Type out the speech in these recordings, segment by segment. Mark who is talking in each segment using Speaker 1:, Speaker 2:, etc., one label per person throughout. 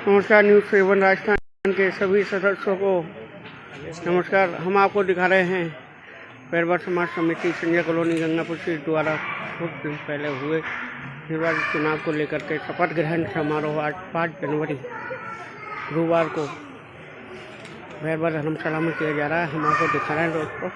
Speaker 1: नमस्कार। न्यूज़ 7 राजस्थान के सभी सदस्यों को नमस्कार। हम आपको दिखा रहे हैं बैरवा समाज समिति संजय कॉलोनी गंगापुर सीट द्वारा कुछ दिन पहले हुए निर्वाचित चुनाव को लेकर के शपथ ग्रहण समारोह आज 5 जनवरी गुरुवार को बैरवा धर्मशाला में किया जा रहा है। हम आपको दिखा रहे हैं दोस्तों।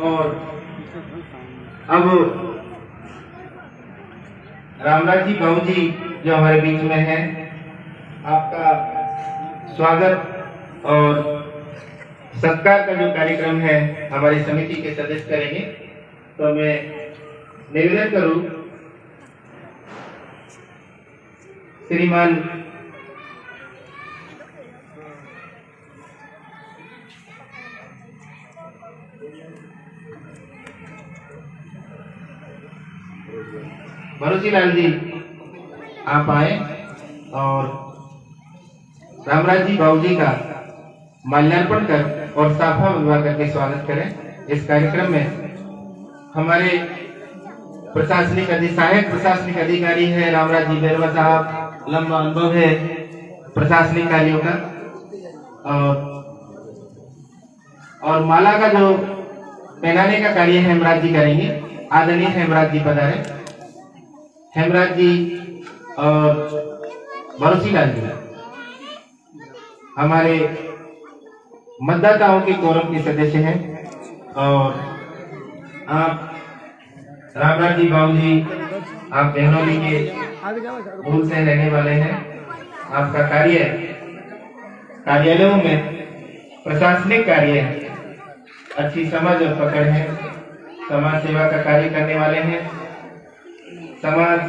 Speaker 2: और अब रामराज जी बाबू जी जो हमारे बीच में हैं, आपका स्वागत और सत्कार का जो कार्यक्रम है हमारी समिति के सदस्य करेंगे। तो मैं निवेदन करूं श्रीमान भरोसी लाल जी आप आए और रामराज जी बाबू जी का माल्यार्पण कर और साफा विवाह करके स्वागत करें। इस कार्यक्रम में हमारे सहायक प्रशासनिक अधिकारी है रामराज जी बैरवा साहब, लंबा अनुभव है प्रशासनिक कार्यों का। और माला का जो पहनाने का कार्य हेमराज जी करेंगे। आदरणीय हेमराज जी पधारे। हेमराज जी और भरोसी लाल जी हमारे मतदाताओं के कोरम के सदस्य हैं और आप रामराज जी बाबू जी आप बहनौली के मूल से रहने वाले हैं। आपका कार्यालयों में प्रशासनिक कार्य है, अच्छी समझ और पकड़ है, समाज सेवा का कार्य करने वाले हैं। समाज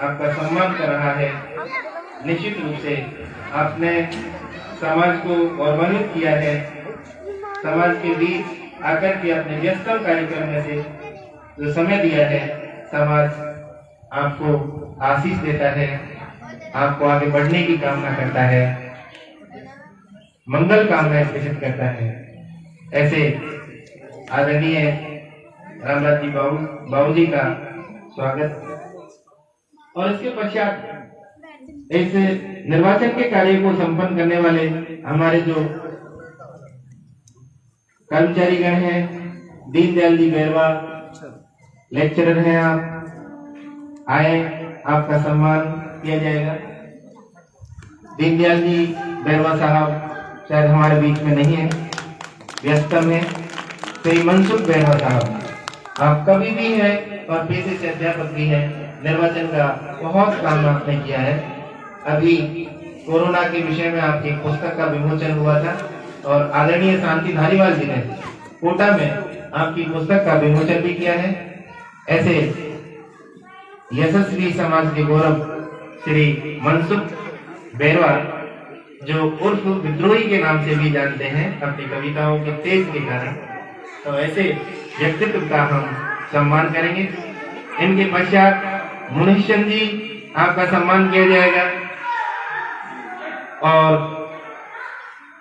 Speaker 2: आपका सम्मान कर रहा है। निश्चित रूप से आपने समाज को गौरवान्वित किया है। समाज के बीच आकर के अपने व्यस्तम कार्यक्रम में से जो समय दिया है, समाज आपको आशीष देता है, आपको आगे बढ़ने की कामना करता है, मंगल कामनाएं प्रेषित करता है। ऐसे आदरणीय रामराज जी बाबू जी का स्वागत। और इसके पश्चात इस निर्वाचन के कार्य को संपन्न करने वाले हमारे जो कर्मचारीगण हैं, दीनदयाल जी बैरवा लेक्चरर हैं, आप आए, आपका सम्मान किया जाएगा। दीनदयाल जी बैरवा साहब शायद हमारे बीच में नहीं है, व्यस्तम है। श्री मनसुख बैरवा साहब आप कभी भी है और पेशे से अध्यापक भी है। निर्वाचन का बहुत काम आपने किया है। अभी कोरोना के विषय में आपकी पुस्तक का विमोचन हुआ था और आदरणीय शांति धारीवाल जी ने कोटा में आपकी पुस्तक का विमोचन भी किया है। ऐसे यशस्वी समाज के गौरव श्री मनसुख बैरवा जो उर्फ विद्रोही के नाम से भी जानते हैं अपनी कविताओं के तेज के कारण, तो ऐसे व्यक्तित्व का हम सम्मान करेंगे। इनके पश्चात मुनीश चंद जी आपका सम्मान किया जाएगा और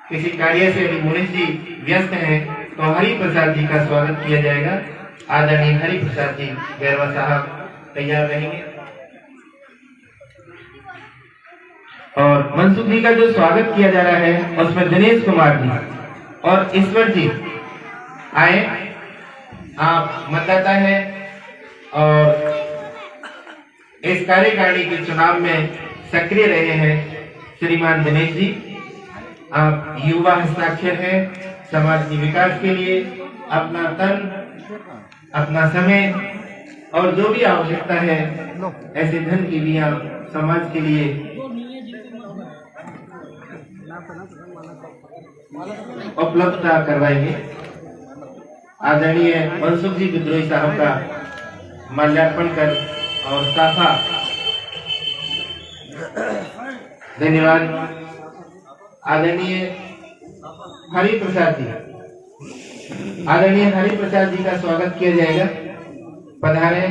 Speaker 2: किसी कार्य से भी मुनीश जी व्यस्त हैं तो हरि प्रसाद जी का स्वागत किया जाएगा। आदरणीय हरि प्रसाद जी बैरवा साहब तैयार रहेंगे। और मनसुख जी का जो स्वागत किया जा रहा है उसमें दिनेश कुमार जी और ईश्वर जी आए। आप मतदाता हैं और इस कार्यकारिणी के चुनाव में सक्रिय रहे हैं। श्रीमान दिनेश जी आप युवा हस्ताक्षर हैं, समाज के विकास के लिए अपना तन, अपना समय और जो भी आवश्यकता है ऐसे धन की भी आप समाज के लिए उपलब्धता करवाएंगे। आदरणीय मनसुख जी विद्रोही साहब का माल्यार्पण कर और साफा। धन्यवाद। आदरणीय हरि प्रसाद जी का स्वागत किया जाएगा। पधारे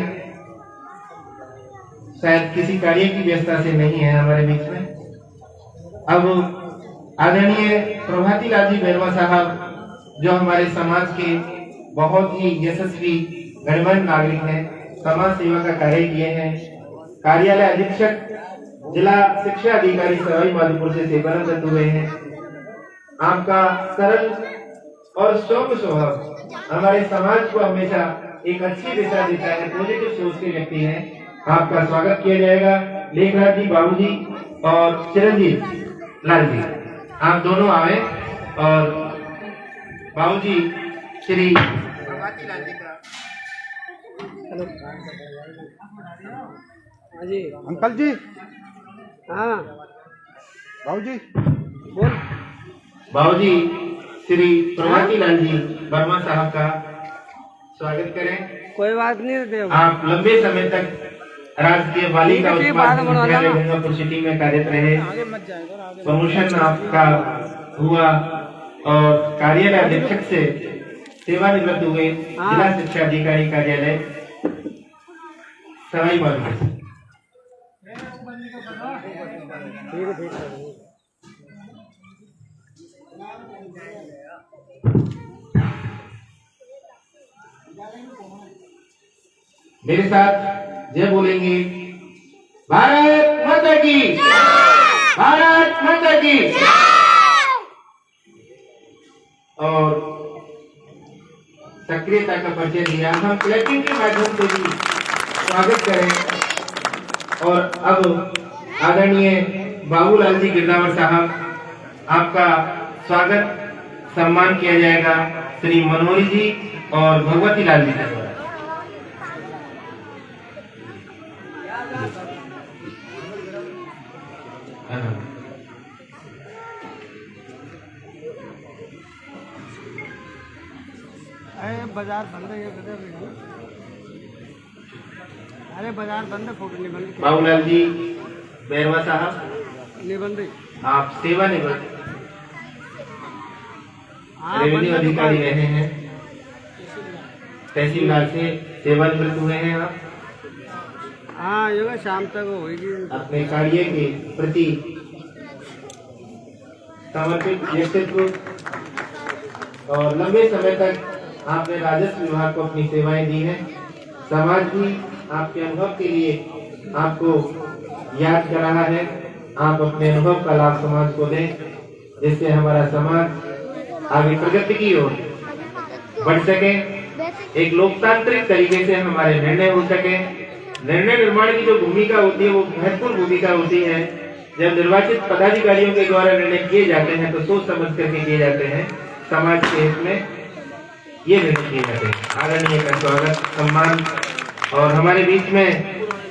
Speaker 2: शायद किसी कार्य की व्यस्तता से नहीं है हमारे बीच में। अब आदरणीय प्रभाती लाल जी बैरवा साहब जो हमारे समाज के बहुत ही यशस्वी गणमान्य नागरिक हैं, समाज सेवा का कार्य किए हैं, कार्यालय अधीक्षक जिला शिक्षा अधिकारी सवाई माधोपुर से सेवानिवृत्त हुए हैं। आपका सरल और सौम्य स्वभाव हमारे समाज को हमेशा एक अच्छी दिशा देता है, पॉजिटिव सोच के व्यक्ति हैं। आपका स्वागत किया जाएगा। लेखराज जी, बाबू जी और चिरंजीव लाल जी, आप दोनों आए और बाबू जी श्री प्रभाती लाल जी का
Speaker 1: जी
Speaker 3: अंकल जी,
Speaker 1: हाँ
Speaker 3: बाबू जी
Speaker 1: बोल।
Speaker 2: बाबू जी श्री प्रभाती लाल जी वर्मा साहब का स्वागत करें।
Speaker 1: कोई बात नहीं दे।
Speaker 2: आप लंबे समय तक राजकीय बालिका उच्च माध्यमिक विद्यालय गंगापुर सिटी में कार्यरत रहे। प्रमोशन आपका हुआ और कार्यालय अधीक्षक से सेवानिवृत्त हुए जिला शिक्षा अधिकारी कार्यालय सवाई माधोपुर।
Speaker 1: ठीक है, ठीक है।
Speaker 2: मेरे साथ जय बोलेंगे। भारत माता की, भारत माता की। और सक्रियता का परिचय दिया। हम क्लैपिंग के माध्यम से भी स्वागत करें। और अब आदरणीय बाबूलाल जी गिरदावर साहब, आपका स्वागत सम्मान किया जाएगा श्री मनोहरी जी और भगवती लाल जी के द्वारा।
Speaker 1: अरे बाजार बंद है, ये गधे भी हैं। अरे बाजार बंद है, फोटो नहीं बंद।
Speaker 2: बाबूलाल जी बैरवा साहब,
Speaker 1: नहीं बंद।
Speaker 2: आप सेवानिवृत्त
Speaker 1: हाँ,
Speaker 2: रेवेन्यू अधिकारी रहे हैं, तहसीलदार से सेवानिवृत्त हुए हैं आप।
Speaker 1: हाँ, ये शाम तक होगी।
Speaker 2: अपने कार्य के प्रति समर्पित व्यक्तित्व और लंबे समय तक आपने राजस्व विभाग को अपनी सेवाएं दी हैं। समाज भी आपके अनुभव के लिए आपको याद कर रहा है। आप अपने अनुभव का लाभ समाज को दें, जिससे हमारा समाज आगे प्रगति की ओर बढ़ सके, एक लोकतांत्रिक तरीके से हमारे निर्णय हो सके। निर्णय निर्माण की जो भूमिका होती है वो महत्वपूर्ण भूमिका होती है। जब निर्वाचित पदाधिकारियों के द्वारा निर्णय किए जाते हैं तो सोच समझ करके किए जाते हैं, समाज के हित में ये निर्णय किए जाते हैं। आदरणीय का स्वागत सम्मान। और हमारे बीच में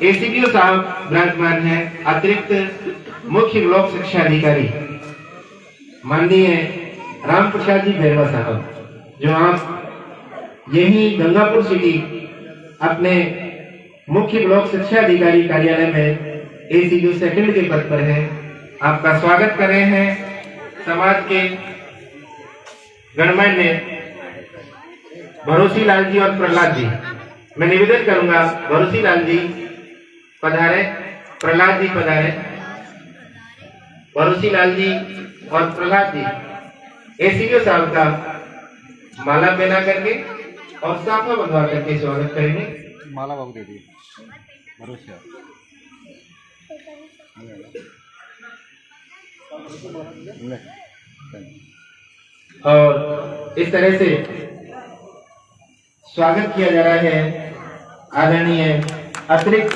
Speaker 2: एसीपीओ साहब विराजमान है, अतिरिक्त मुख्य ब्लॉक शिक्षा अधिकारी माननीय राम प्रसाद जी बैरवा साहब, जो आप यही गंगापुर सिटी अपने मुख्य ब्लॉक शिक्षा अधिकारी कार्यालय में एसीपीओ सेकंड के पद पर हैं। आपका स्वागत कर रहे हैं समाज के गणमान्य भरोसी लाल जी और प्रहलाद जी। मैं निवेदन करूंगा, भरोसी लाल जी पधारे, प्रहलाद जी पधारे। भरोसी लाल जी और प्रहलाद जी एसीपीओ साहब का माला पहना करके और साफा बंधवा करके स्वागत करेंगे।
Speaker 3: माला बाबू दे दी भरोसे।
Speaker 2: और इस तरह से स्वागत किया जा रहा है आदरणीय अतिरिक्त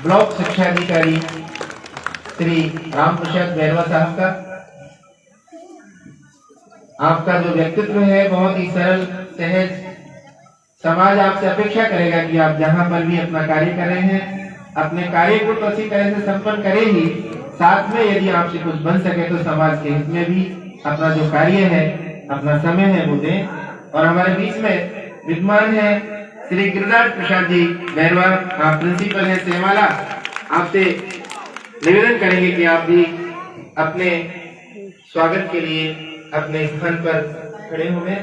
Speaker 2: ब्लॉक शिक्षा अधिकारी श्री राम प्रसाद बैरवा साहब का। आपका जो व्यक्तित्व है बहुत ही सरल सहज, समाज आपसे अपेक्षा करेगा कि आप जहां पर भी अपना कार्य कर रहे हैं अपने कार्य को तो अच्छी तरह से संपन्न करें ही, साथ में यदि आपसे कुछ बन सके तो समाज के हित में भी अपना जो कार्य है, अपना समय है वो दें। और हमारे बीच में विद्यमान है श्री गिरिराज प्रसाद जी बैरवा, आप प्रिंसिपल हैं सेवाला। आपसे निवेदन करेंगे कि आप भी अपने स्वागत के लिए अपने स्थान पर खड़े हो गए।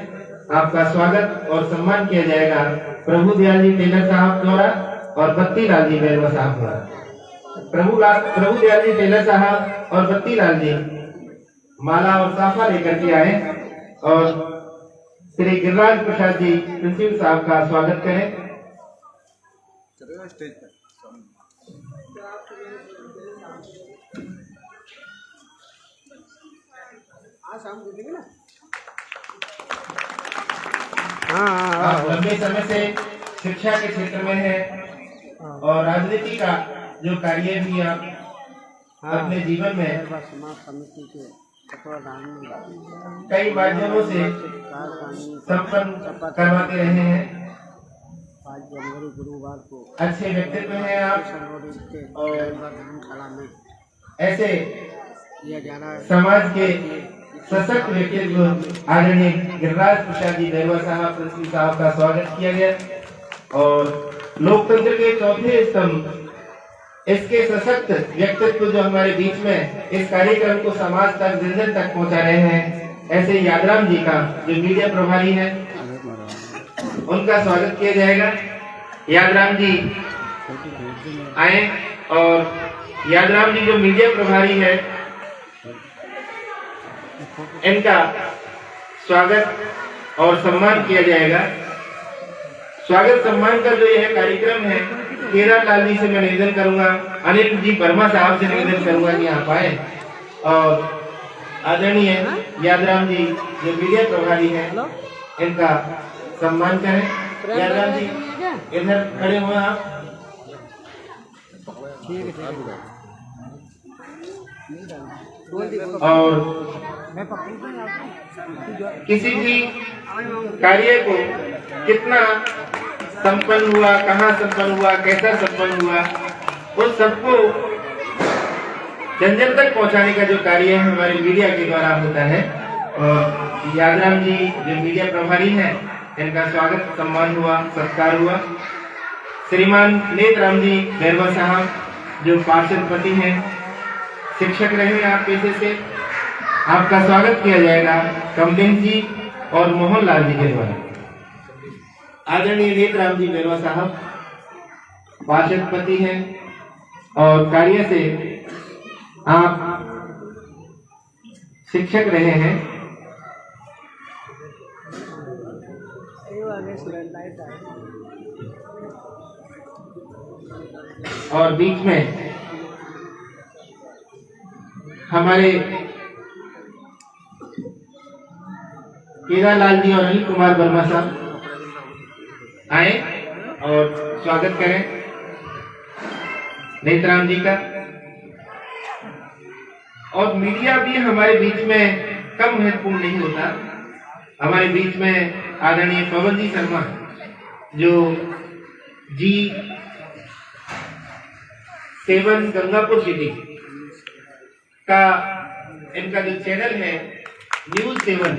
Speaker 2: आपका स्वागत और सम्मान किया जाएगा प्रभु दयाल जी टेलर साहब द्वारा। और बत्ती लाल जी बैरवा साहब द्वारा। प्रभु दयाल जी टेलर साहब और बत्ती लाल जी माला और साफा लेकर के आए और श्री गिरिराज प्रसाद जी प्रिंसिपल साहब का स्वागत करें।
Speaker 3: स्टेज पर
Speaker 2: आप लंबे समय से शिक्षा के क्षेत्र में है और राजनीति का जो कार्य भी आप अपने जीवन में
Speaker 1: समाज समिति के
Speaker 2: कई माध्यमों से संपन्न करवाते रहे हैं।
Speaker 1: 5 जनवरी गुरुवार को
Speaker 2: अच्छे व्यक्तित्व हैं आप और
Speaker 1: धर्मशाला में
Speaker 2: ऐसे
Speaker 1: किया जा रहा है।
Speaker 2: समाज के सशक्त व्यक्तित्व आदरणीय गिरिराज प्रसाद जी बैरवा साहब प्रिंसिपल साहब का स्वागत किया गया और लोकतंत्र के चौथे स्तंभ इसके सशक्त व्यक्तित्व जो हमारे बीच में इस कार्यक्रम को समाज तक जन जन तक पहुंचा रहे हैं, ऐसे यादराम जी का जो मीडिया प्रभारी है उनका स्वागत किया जाएगा। यादराम जी आए और यादराम जी जो मीडिया प्रभारी है इनका स्वागत और सम्मान किया जाएगा। स्वागत सम्मान का जो यह कार्यक्रम है, केदारलाल जी से मैं निवेदन करूंगा, अनिल जी वर्मा साहब से निवेदन करूंगा कि आप आए और आदरणीय यादराम जी जो मीडिया प्रभारी हैं इनका सम्मान करें। यादराम जी इधर खड़े हुए आप। और किसी भी कार्य को कितना संपन्न हुआ, कहाँ संपन्न हुआ, कैसा संपन्न हुआ, उस सबको जन जन तक पहुंचाने का जो कार्य है हमारे मीडिया के द्वारा होता है। और यादराम जी जो मीडिया प्रभारी हैं इनका स्वागत सम्मान हुआ, सत्कार हुआ। श्रीमान नेतराम जी बैरवा साहब जो पार्षद पति हैं, शिक्षक रहे हैं आप पेशे से, आपका स्वागत किया जाएगा कमलेश जी और मोहन लाल जी के द्वारा। आदरणीय नेतराम जी बैरवा साहब पार्षद पति हैं और कार्य से आप शिक्षक रहे हैं। और बीच में हमारे केदारलाल जी और अनिल कुमार वर्मा साहब आए और स्वागत करें नेतराम जी का। और मीडिया भी हमारे बीच में कम महत्वपूर्ण नहीं होता। हमारे बीच में आदरणीय पवन जी शर्मा जो G7 गंगापुर सिटी का इनका जो चैनल है न्यूज 7,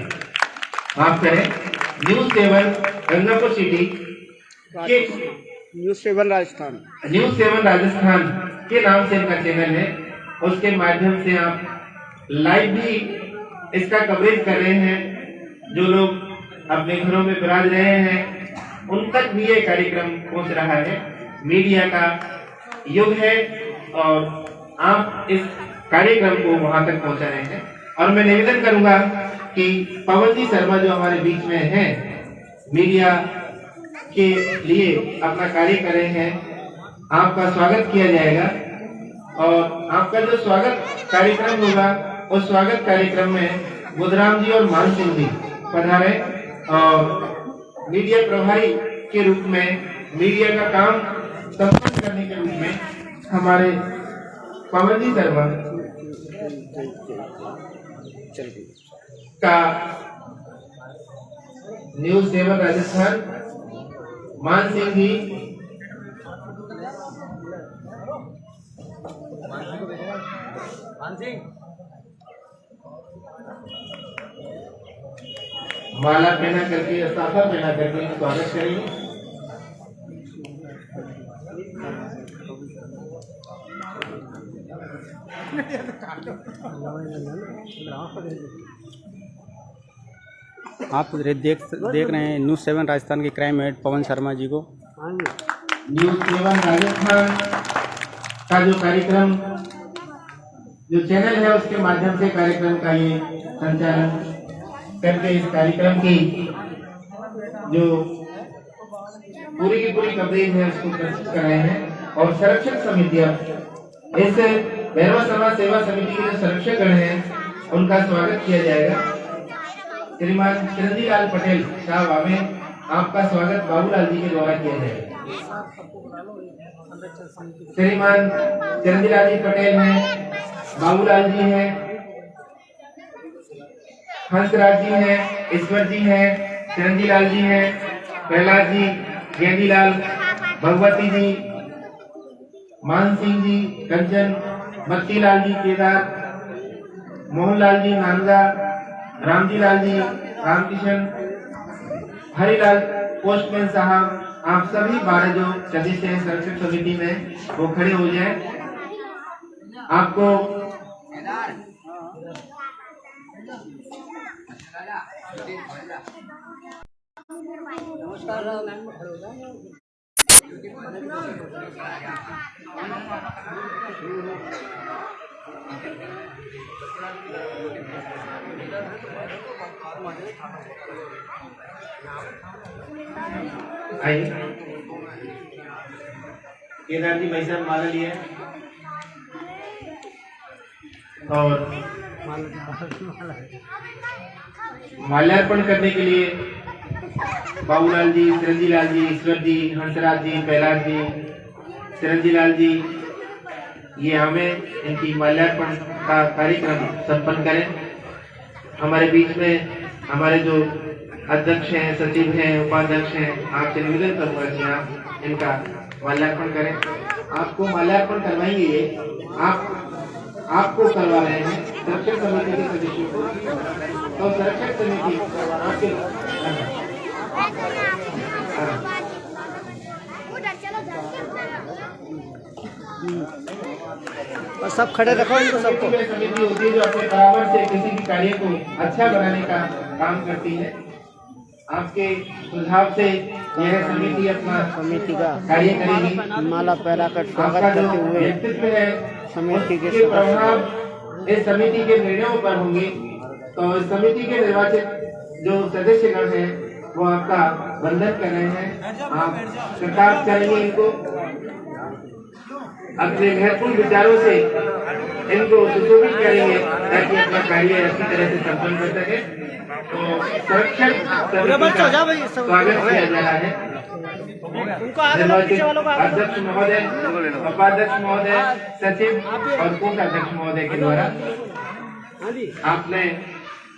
Speaker 2: माफ करें, न्यूज 7 गंगापुर सिटी के
Speaker 1: न्यूज 7 राजस्थान के नाम से इनका चैनल है। उसके माध्यम से आप लाइव भी इसका कवरेज कर रहे हैं। जो लोग अपने घरों में विराज रहे हैं उन तक भी ये कार्यक्रम पहुंच रहा है। मीडिया का युग है और आप इस कार्यक्रम को वहां तक पहुंचा रहे हैं। और मैं निवेदन करूंगा कि पवन जी शर्मा जो हमारे बीच में हैं, मीडिया के लिए अपना कार्य कर रहे हैं, आपका स्वागत किया जाएगा। और आपका जो स्वागत कार्यक्रम होगा उस स्वागत कार्यक्रम में बुधराम जी और मान सिंह जी पधारे और मीडिया प्रभारी के रूप में, मीडिया का काम संपन्न करने के रूप में हमारे पवन जी शर्मा का न्यूज 7 राजस्थान, मान सिंह जी माला पहना करके, साफा पहना करके स्वागत करेंगे।
Speaker 4: आप देख रहे हैं न्यूज़ 7 राजस्थान के क्राइम हेड पवन शर्मा जी को।
Speaker 1: हाँ जी।
Speaker 2: न्यूज 7 राजस्थान का जो कार्यक्रम, जो चैनल है उसके माध्यम से कार्यक्रम का ये संचालन करके इस कार्यक्रम की जो पूरी की पूरी कवरेज है उसको प्रस्तुत कर रहे हैं। और संरक्षक समितियां, इस भैरवा समाज सेवा समिति के जो संरक्षक गण हैं उनका स्वागत किया जाएगा। श्रीमान चिरंजीव लाल पटेल साहब आवे, आपका स्वागत बाबूलाल जी के द्वारा किया जाएगा। श्रीमान चिरंजीव लाल जी पटेल हैं, बाबूलाल जी हैं, हंसराज जी हैं, ईश्वर जी हैं, चिरंजीव लाल जी हैं, प्रहलाद जी, गेंदीलाल, भगवती जी, मान सिंह जी, कंचन, मत्तीलाल जी केदार, मोहनलाल जी नांदा, रामजी लाल जी, रामकिशन, हरिलाल पोस्टमैन साहब, आप सभी 12 जो सदस्य हैं संरक्षक समिति में वो खड़े हो जाए। आपको आइए, केदार जी भाई साहब माला लिए और माल्यार्पण करने के लिए बाबूलाल जी, चिरंजीव लाल जी, ईश्वर जी, हंसराज जी, प्रहलाद जी, चिरंजीव लाल जी, ये हमें इनकी माल्यार्पण का कार्यक्रम संपन्न करें। हमारे बीच में हमारे जो अध्यक्ष हैं, सचिव हैं, उपाध्यक्ष हैं, आपसे निवेदन करूंगा कि आप इनका माल्यार्पण करें। आपको माल्यार्पण करवाएंगे, ये आपको करवा रहे हैं संरक्षक समिति के सदस्यों को। तो संरक्षक समिति आपके
Speaker 1: और सब खड़े रखो इनको सबको।
Speaker 2: समिति होती है जो अपने बराबर से किसी भी कार्य को अच्छा बनाने का काम करती है। आपके सुझाव से यह समिति अपना
Speaker 1: समिति का
Speaker 2: कार्य करेगी।
Speaker 1: माला पहरा कर स्वागत
Speaker 2: आपका जो
Speaker 1: करते हुए
Speaker 2: व्यक्तित्व है
Speaker 1: समिति के
Speaker 2: उसके प्रभाव इस समिति के निर्णयों पर होंगे। तो इस समिति के निर्वाचित जो सदस्यगण हैं वो आपका वंदन कर रहे हैं। आप सरकार चाहिए इनको अपने महत्वपूर्ण विचारों से इनको सुशोभित करेंगे ताकि अपना कार्य अच्छी तरह से संपन्न कर सके। तो संरक्षक समिति का स्वागत किया जा रहा है। निर्वाचित अध्यक्ष महोदय, उपाध्यक्ष महोदय, सचिव और कोषाध्यक्ष महोदय के द्वारा आपने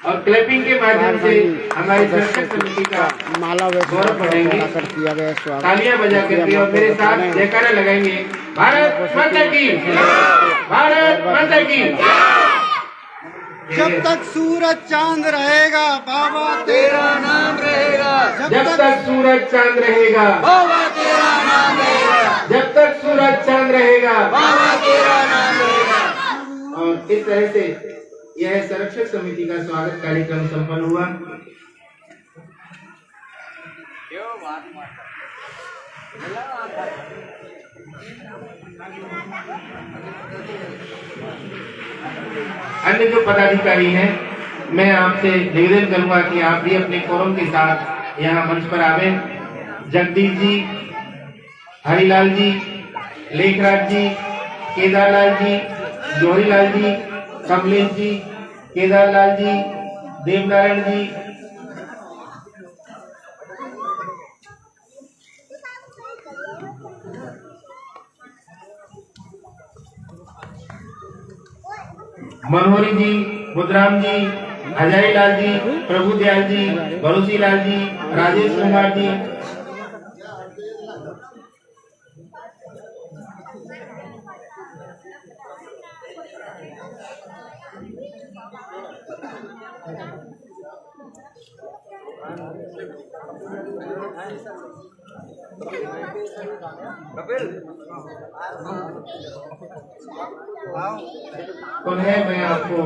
Speaker 2: और क्लैपिंग के माध्यम से हमारी संरक्षक समिति का
Speaker 1: माला
Speaker 2: गौरव बढ़ाएंगे।
Speaker 1: किया गया स्वागत।
Speaker 2: तालियां बजा करके और मेरे साथ जयकारा लगाएंगे। भारत माता की, भारत माता की।
Speaker 3: जब तक सूरज चांद रहेगा बाबा तेरा नाम रहेगा।
Speaker 2: जब तक सूरज चांद रहेगा
Speaker 3: बाबा तेरा नाम रहेगा।
Speaker 2: जब तक सूरज चांद रहेगा
Speaker 3: बाबा तेरा नाम रहेगा।
Speaker 2: और इस तरह से यह संरक्षक समिति का स्वागत कार्यक्रम संपन्न हुआ। अन्य जो पदाधिकारी हैं, मैं आपसे निवेदन करूंगा कि आप भी अपने कोरम के साथ यहाँ मंच पर आवे। जगदीश जी, हरिलाल जी, लेखराज जी, केदारलाल जी, जोहरीलाल जी, कमलेश जी, केदारलाल जी, देवनारायण जी, मनोहरी जी, बुधराम जी, हजारी लाल जी, प्रभुदयाल जी, भरोसी लाल जी, राजेश कुमार जी, पुनः मैं आपको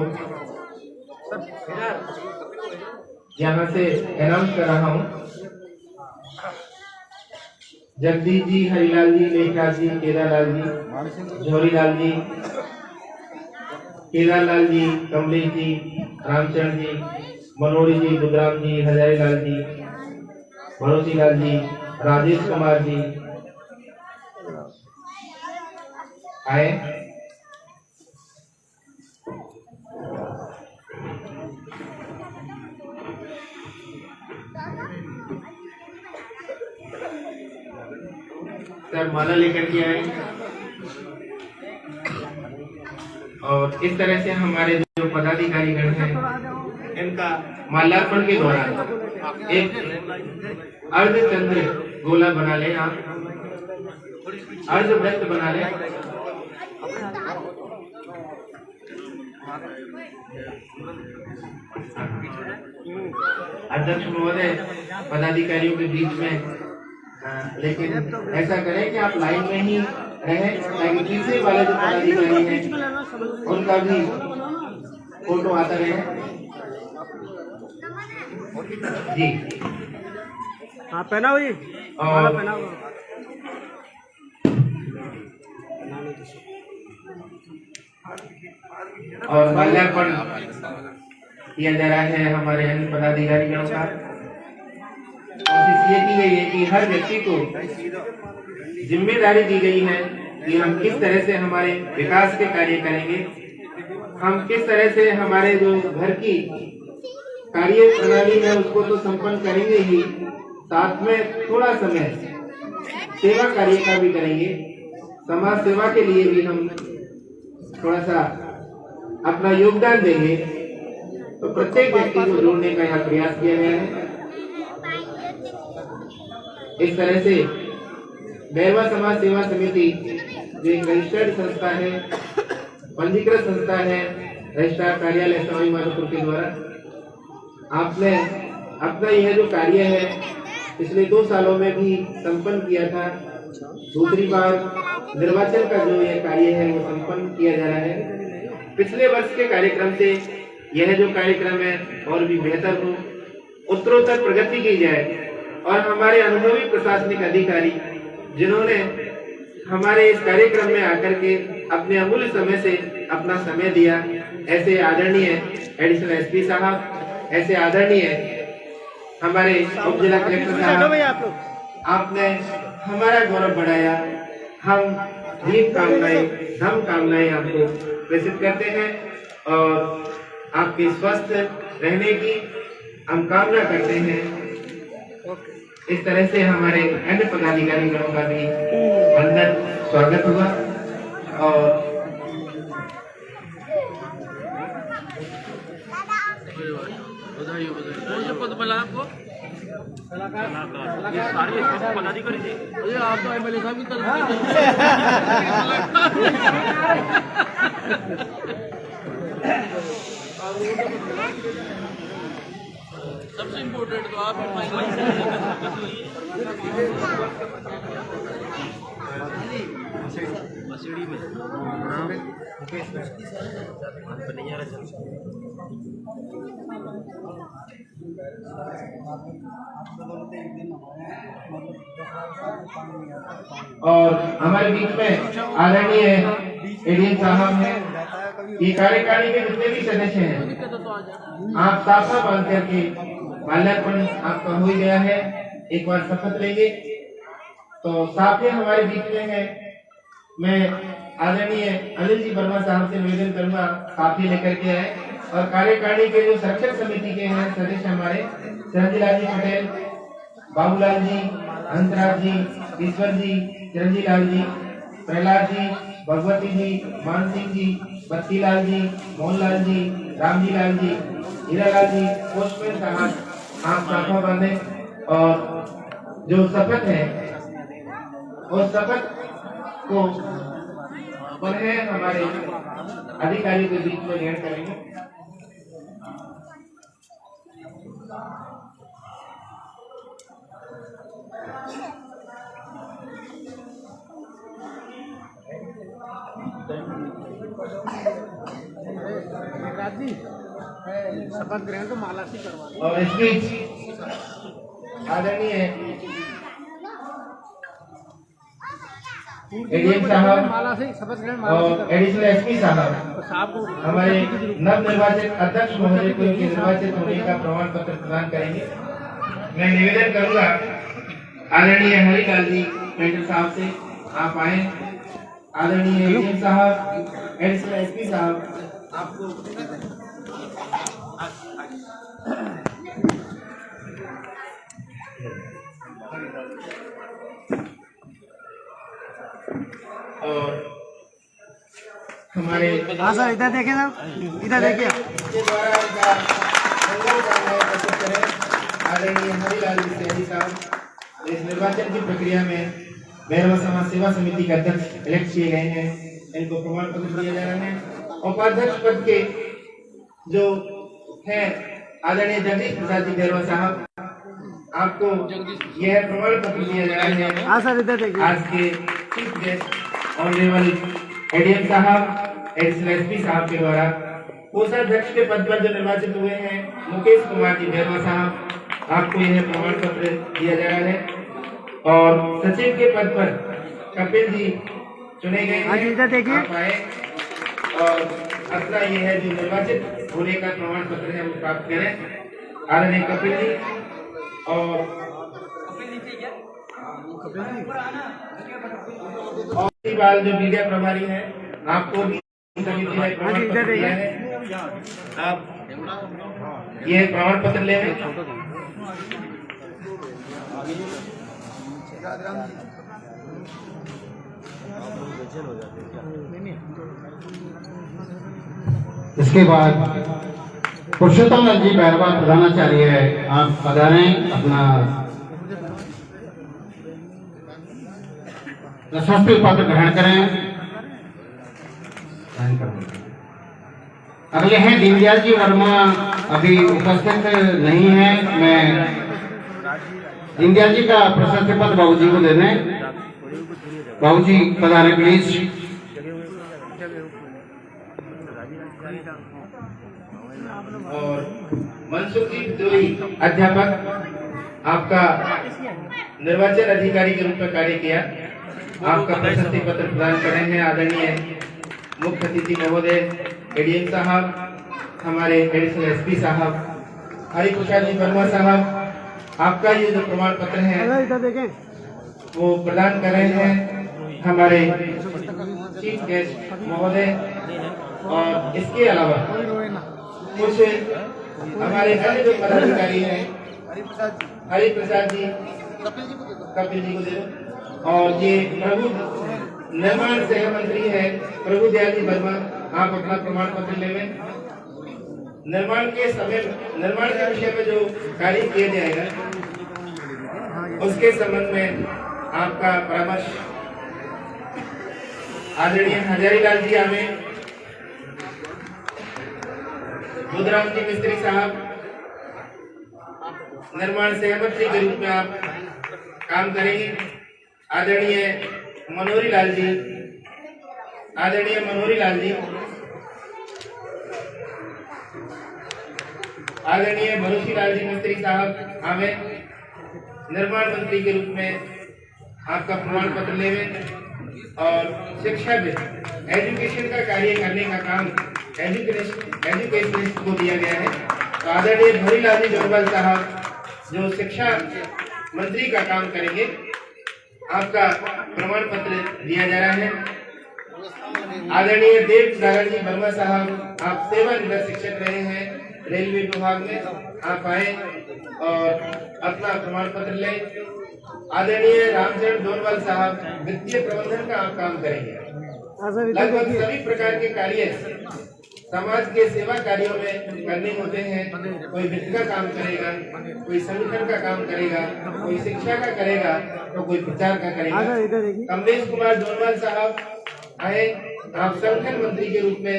Speaker 2: यहाँ से अनाउंस कर रहा हूँ। जगदीश जी, हरिलाल जी, मेघराज जी, केदारलाल जी, झोरीलाल जी, केदारलाल जी, कमलेश जी, रामचरण जी, मनोरी जी, बुधराम जी, हजारी लाल जी, भरोसी लाल जी, राजेश कुमार जी आए। सर माला लेकर के आए। और इस तरह से हमारे जो पदाधिकारीगण हैं इनका माल्यार्पण के दौरान एक अर्धचंद्र गोला बना ले, आप अर्धवृत्त बना ले। अध्यक्ष महोदय पदाधिकारियों के बीच में लेकिन ऐसा करें कि आप लाइन में ही रहें ताकि पीछे वाले जो पदाधिकारी हैं उनका भी फोटो आता रहे। जी
Speaker 1: हाँ पहना जी
Speaker 2: और
Speaker 1: पहना
Speaker 2: और माल्यार्पण किया जा रहा है हमारे अन्य पदाधिकारियों का। कोशिश ये की गई है कि हर व्यक्ति को जिम्मेदारी दी गई है कि हम किस तरह से हमारे विकास के कार्य करेंगे, हम किस तरह से हमारे जो घर की कार्य प्रणाली है उसको तो संपन्न करेंगे ही, साथ में थोड़ा समय सेवा कार्य का भी करेंगे। समाज सेवा के लिए भी हम थोड़ा सा अपना योगदान देंगे। तो प्रत्येक व्यक्ति को जोड़ने का यहाँ प्रयास किया गया है। इस तरह से बैरवा समाज सेवा समिति जो एक रजिस्टर्ड संस्था है, पंजीकृत संस्था है, रजिस्ट्रार कार्यालय सवाई माधोपुर के द्वारा, आपने अपना यह जो कार्य है पिछले 2 सालों में भी संपन्न किया था। दूसरी बार निर्वाचन का जो यह कार्य है वो संपन्न किया जा रहा है। पिछले वर्ष के कार्यक्रम से यह जो कार्यक्रम है और भी बेहतर हो, उत्तरोत्तर प्रगति की जाए और हमारे अनुभवी प्रशासनिक अधिकारी जिन्होंने हमारे इस कार्यक्रम में आकर के अपने अमूल्य समय से अपना समय दिया, ऐसे आदरणीय एडिशनल एसपी साहब, ऐसे आदरणीय हमारे उप जिला कलेक्टर साहब, आपने हमारा गौरव बढ़ाया। हम दीप कामनाएं, धम कामनाएं आपको प्रेषित करते हैं और आपके स्वस्थ रहने की हम कामना करते हैं। इस तरह से हमारे अन्य पदाधिकारी गणों का भी वंदन स्वागत हुआ। और
Speaker 4: कौन सा पद मिला आपको? ये सारे पदाधिकारी थे। अरे आप तो एमएलए साहब की तरफ सबसे इम्पोर्टेंट तो आप मसीड़ी में
Speaker 2: और हमारे बीच में आदरणीय एडीएम साहब हैं। ये कार्यकारिणी के जितने भी सदस्य हैं, आप साफा बांध करके माल्यार्पण आपका हो गया है, एक बार शपथ लेंगे। तो साफे हमारे बीच में है, मैं आदरणीय अनिल जी वर्मा साहब से निवेदन करूंगा साफे लेकर के आए। और कार्यकारिणी के जो संरक्षक समिति के हैं सदस्य हमारे चिरंजीलाल जी पटेल, बाबूलाल जी, हंसराज जी, ईश्वर जी, चिरंजीलाल जी, प्रहलाद जी, भगवती जी, मान सिंह जी, बत्तीलाल जी, मोहनलाल जी, रामजी लाल जी, हीरालाल जी, पोस्टमैन साहब, आप साफा बांधे और जो शपथ है उस शपथ को पुनः हमारे अधिकारियों के बीच में ग्रहण करेंगे।
Speaker 1: शपथ ग्रहण तो माला से करवा
Speaker 2: और इस बीच आदरणीय एडीएम साहब और एडिशनल एसपी साहब हमारे नव निर्वाचित अध्यक्ष महोदय को इनके निर्वाचित होने का प्रमाण पत्र प्रदान करेंगे। मैं निवेदन करूंगा आदरणीय हरिलाल जी पेंटर साहब से आप आए। आदरणीय एडीएम साहब, एडिशनल एसपी साहब आपको और हमारे
Speaker 1: हाँ सर, इधर देखें सर, इधर देखिए।
Speaker 2: के द्वारा इनका संकल्प करना है, प्रस्तुत करें आदरणीय हरिलाल जी सैनी साहब। इस निर्वाचन की प्रक्रिया में भैरवा समाज सेवा समिति के अध्यक्ष इलेक्ट किए गए हैं, इनको प्रमाण पत्र दिया जा रहा है। उपाध्यक्ष पद के जो है आदरणीय जगदीश प्रसाद जी भैरवा साहब, आपको यह प्रमाण पत्र दिया जा रहा है।
Speaker 1: हाँ सर, इधर देखिए।
Speaker 2: आज के चीफ गेस्ट ऑनरेबल एडीएम साहब, एडिशनल एसपी साहब के द्वारा कोषाध्यक्ष के पद पर जो निर्वाचित हुए हैं मुकेश कुमार जी भैरवा साहब, आपको यह प्रमाण पत्र दिया जा रहा है। और सचिव के पद पर कपिल जी चुने गए हैं,
Speaker 1: इधर देखिए।
Speaker 2: आप आए और अपना यह है जो निर्वाचित होने का प्रमाण पत्र है वो प्राप्त करें। आदरणीय कपिल जी और बाल जो मीडिया प्रभारी है, आपको भी समिति ने प्रमाण पत्र दिया है। आप ये प्रमाण पत्र ले लें।
Speaker 5: इसके बाद पुरुषोत्तम लाल जी भैरवा प्रधानाचार्य है, आप पधारें, अपना प्रशस्ति पत्र ग्रहण करें। अगले हैं दीनदयाल जी वर्मा, अभी उपस्थित नहीं है। मैं दीनदयाल जी का प्रशस्ति पत्र बाबूजी को दे दें। बाबूजी पधारें प्लीज।
Speaker 2: और मनसुख जी जोई अध्यापक, आपका निर्वाचन अधिकारी के रूप में कार्य किया, आपका प्रशस्ति पत्र प्रदान कर रहे हैं आदरणीय मुख्य अतिथि महोदय एडीएम साहब, हमारे एडिशनल एसपी साहब हरिप्रसाद जी वर्मा साहब। आपका ये जो प्रमाण पत्र है
Speaker 1: इधर देखें।
Speaker 2: वो प्रदान कर रहे हैं हमारे चीफ गेस्ट महोदय। और इसके अलावा कुछ हमारे अन्य जो पदाधिकारी हैं, हरिप्रसाद जी, कपिल जी को दे दो। और ये प्रभु निर्माण सह मंत्री है प्रभु दयाल जी वर्मा, आप अपना प्रमाण पत्र लेवें। निर्माण के विषय में जो कार्य किया जाएगा उसके संबंध में आपका परामर्श आदरणीय हजारीलाल जी हमें, बुधराम जी मिस्त्री साहब, निर्माण सहमति के रूप में आप काम करेंगे। आदरणीय मनोहरी लाल जी, आदरणीय मनोहरी लाल जी, आदरणीय मनोहरी लाल जी मिस्त्री साहब हमें निर्माण मंत्री के रूप में आपका प्रमाण पत्र लेवें। और शिक्षा में एजुकेशन का कार्य करने का काम एजुकेशनिस्ट को दिया गया है। तो आदरणीय हरिलाल जी जोरवाल साहब जो शिक्षा मंत्री का काम करेंगे, आपका प्रमाण पत्र दिया जा रहा है। आदरणीय देव नारायण जी वर्मा साहब, आप सेवानिवृत्त शिक्षक रहे हैं रेलवे विभाग में, आप आए और अपना प्रमाण पत्र लें। आदरणीय रामचरण डोरवाल साहब वित्तीय प्रबंधन का आप काम करेंगे। लगभग सभी प्रकार के कार्य समाज के सेवा कार्यों में करने होते हैं। कोई वित्त का काम करेगा, कोई संगठन का काम करेगा, कोई शिक्षा का करेगा, तो कोई प्रचार का करेगा। कमलेश कुमार डोरवाल साहब आए, आप संगठन मंत्री के रूप में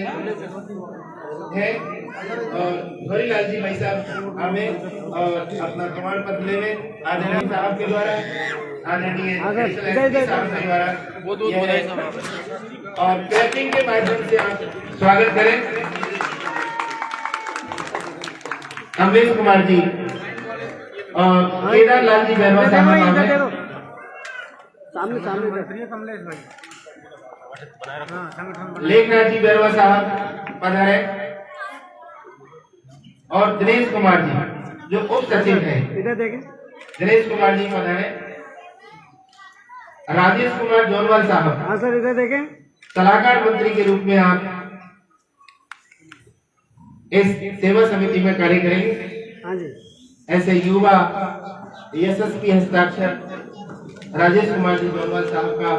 Speaker 2: हैं। और हरिलाल जी भाई साहब हमें और अपना प्रमाण पत्र लेवे आदरणीय साहब के द्वारा, आदरणीय साहब के द्वारा और क्लैपिंग के माध्यम से आप स्वागत करें। कमलेश कुमार जी और केदार लाल जी भैरवा साहब
Speaker 1: सामने कमलेश भाई।
Speaker 2: लेखनाथ जी बैरवा साहब पधारे और दिनेश कुमार जी जो उप सचिव हैं,
Speaker 1: इधर देखें।
Speaker 2: दिनेश कुमार जी पधारे। राजेश कुमार जोनवाल साहब,
Speaker 1: हाँ सर, इधर देखें।
Speaker 2: सलाहकार मंत्री के रूप में आप इस सेवा समिति में कार्य करेंगे।
Speaker 1: हाँ जी।
Speaker 2: ऐसे युवा यशस्वी हस्ताक्षर राजेश कुमार जी जोनवाल साहब का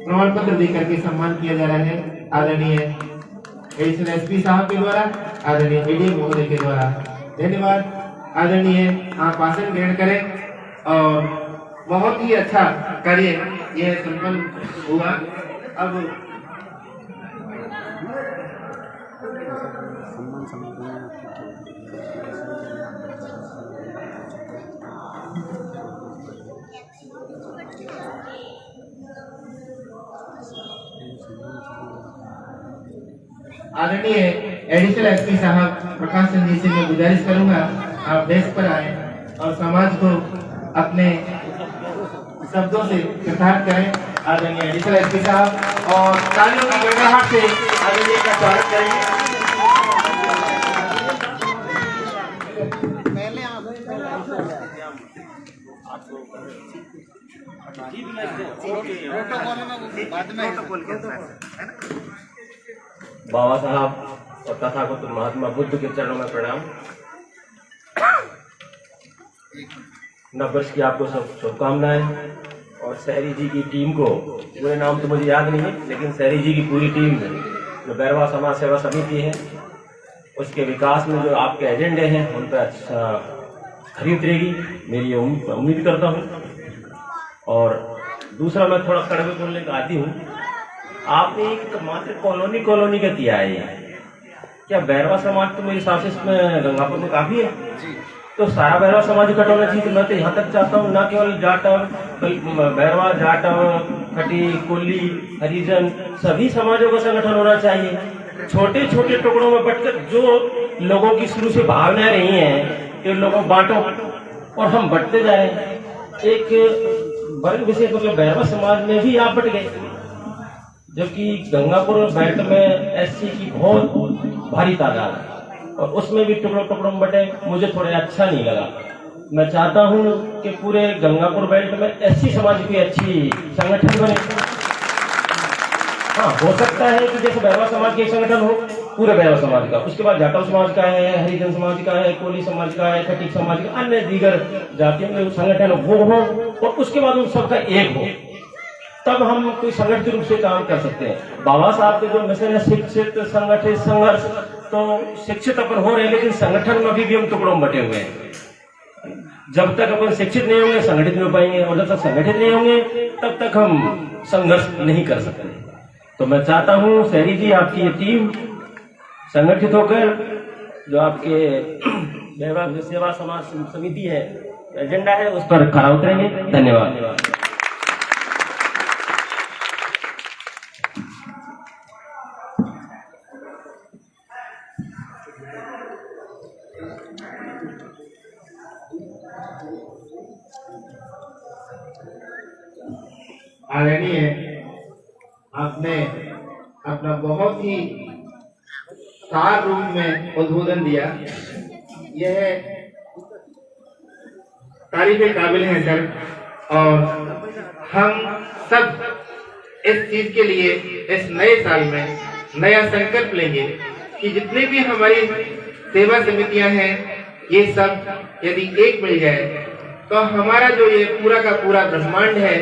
Speaker 2: प्रमाण पत्र देकर के सम्मान किया जा रहा है आदरणीय एडिशनल एसपी साहब के द्वारा, आदरणीय एडीएम महोदय के द्वारा। धन्यवाद। आदरणीय आप आसन ग्रहण करें और बहुत ही अच्छा कार्य यह संपन्न हुआ। अब आदरणीय एडिशनल एसपी साहब प्रकाश चंद्र जी से मैं गुजारिश करूंगा आप डेस्क पर आए और समाज को अपने शब्दों से प्रसारित करें। आदरणीय एडिशनल एसपी साहब और तालियों की गड़गड़ाहट से आदरणीय का स्वागत करेंगे।
Speaker 4: बाबा साहब और तथागत महात्मा बुद्ध के चरणों में प्रणाम। नववर्ष की आपको सब शुभकामनाएं और शहरी जी की टीम को, पूरे नाम तो मुझे याद नहीं है, लेकिन शहरी जी की पूरी टीम जो बैरवा समाज सेवा समिति है उसके विकास में जो आपके एजेंडे हैं उन पर अच्छा खरी उतरेगी, मेरी उम्मीद करता हूँ। और दूसरा, मैं थोड़ा कड़वे बोलने का आदी हूँ। आपने एक मात्र कॉलोनी का किया है, क्या बैरवा समाज तो मेरे हिसाब से इसमें गंगापुर में काफी है, तो सारा बैरवा समाज इकट्ठा होना चाहिए। तो मैं तो यहाँ तक चाहता हूँ ना केवल जाटव, बैरवा, जाटव, खटी, कोली, हरिजन सभी समाजों का संगठन होना चाहिए। छोटे छोटे टुकड़ों में बंटकर जो लोगों की शुरू से भावनाएं रही हैं कि लोगों बांटो और हम बंटते जाए। एक वर्ग विशेष मतलब बैरवा समाज में भी आप बट गए, जबकि गंगापुर बेल्ट में एससी की बहुत भारी तादाद है और उसमें भी टुकड़ों टुकड़ों में बटे, मुझे थोड़ा अच्छा नहीं लगा। मैं चाहता हूं कि पूरे गंगापुर बेल्ट में एससी समाज की अच्छी संगठन बने। हाँ, हो सकता है कि जैसे बैरवा समाज के एक संगठन हो पूरे बैरवा समाज का, उसके बाद जाटव समाज का है, हरिजन समाज का है, कोली समाज का है, खटीक समाज का, अन्य दीगर जातियों के संगठन वो हो और उसके बाद उन सबका एक हो, तब हम कोई संगठित रूप से काम कर सकते हैं। बाबा साहब के जो मिशन है शिक्षित, संगठित, संघर्ष, तो शिक्षित अपन हो रहे हैं लेकिन संगठन में भी हम टुकड़ों में बटे हुए हैं। जब तक अपन शिक्षित नहीं होंगे संगठित नहीं हो पाएंगे और जब तक संगठित नहीं होंगे तब तक हम संघर्ष नहीं कर सकते। तो मैं चाहता हूं शहरी जी आपकी ये टीम संगठित होकर जो आपके सेवा समाज समिति है एजेंडा है उस पर खरा उतरेंगे। धन्यवाद।
Speaker 2: आदरणीय आपने अपना बहुत ही सार रूप में उद्बोधन दिया, यह तारीफ काबिल है सर। और हम सब इस चीज के लिए इस नए साल में नया संकल्प लेंगे कि जितने भी हमारी सेवा समितियां हैं ये सब यदि एक मिल जाए तो हमारा जो ये पूरा का पूरा ब्रह्मांड है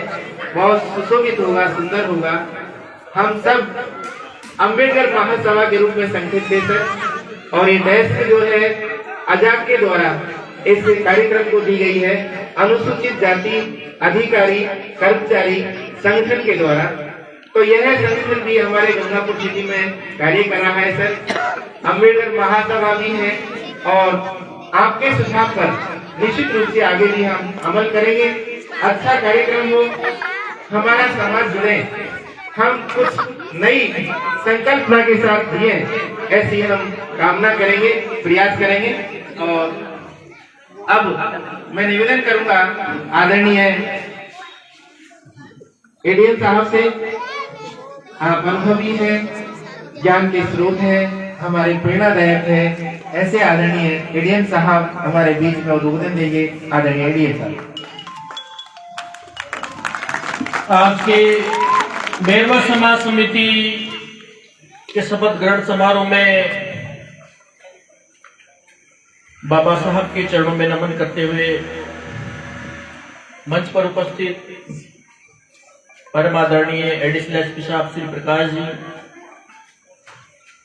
Speaker 2: बहुत सुशोभित होगा, सुंदर होगा। हम सब अम्बेडकर महासभा के रूप में संगठित थे सर, और ये डेस्क जो है आजाद के द्वारा इस कार्यक्रम को दी गई है अनुसूचित जाति अधिकारी कर्मचारी संगठन के द्वारा। तो यह संगठन भी हमारे गंगापुर सिटी में कार्य कर रहा है सर। अम्बेडकर महासभा भी है और आपके सुझाव पर निश्चित रूप से आगे भी हम अमल करेंगे। अच्छा कार्यक्रम हो, हमारा समाज जुड़े, हम कुछ नई संकल्पना के साथ दिए, ऐसी हम कामना करेंगे, प्रयास करेंगे। और अब मैं निवेदन करूंगा आदरणीय एडीएम साहब से आप अनुभवी हैं, ज्ञान के स्रोत हैं, हमारे प्रेरणादायक है। ऐसे आदरणीय एडीएम साहब हमारे बीच में उद्बोधन देंगे। आदरणीय एडीएम साहब।
Speaker 6: आज के बेरवा समाज समिति के शपथ ग्रहण समारोह में बाबा साहब के चरणों में नमन करते हुए मंच पर उपस्थित परम आदरणीय एडिशनल एसपी साहब श्री प्रकाश जी,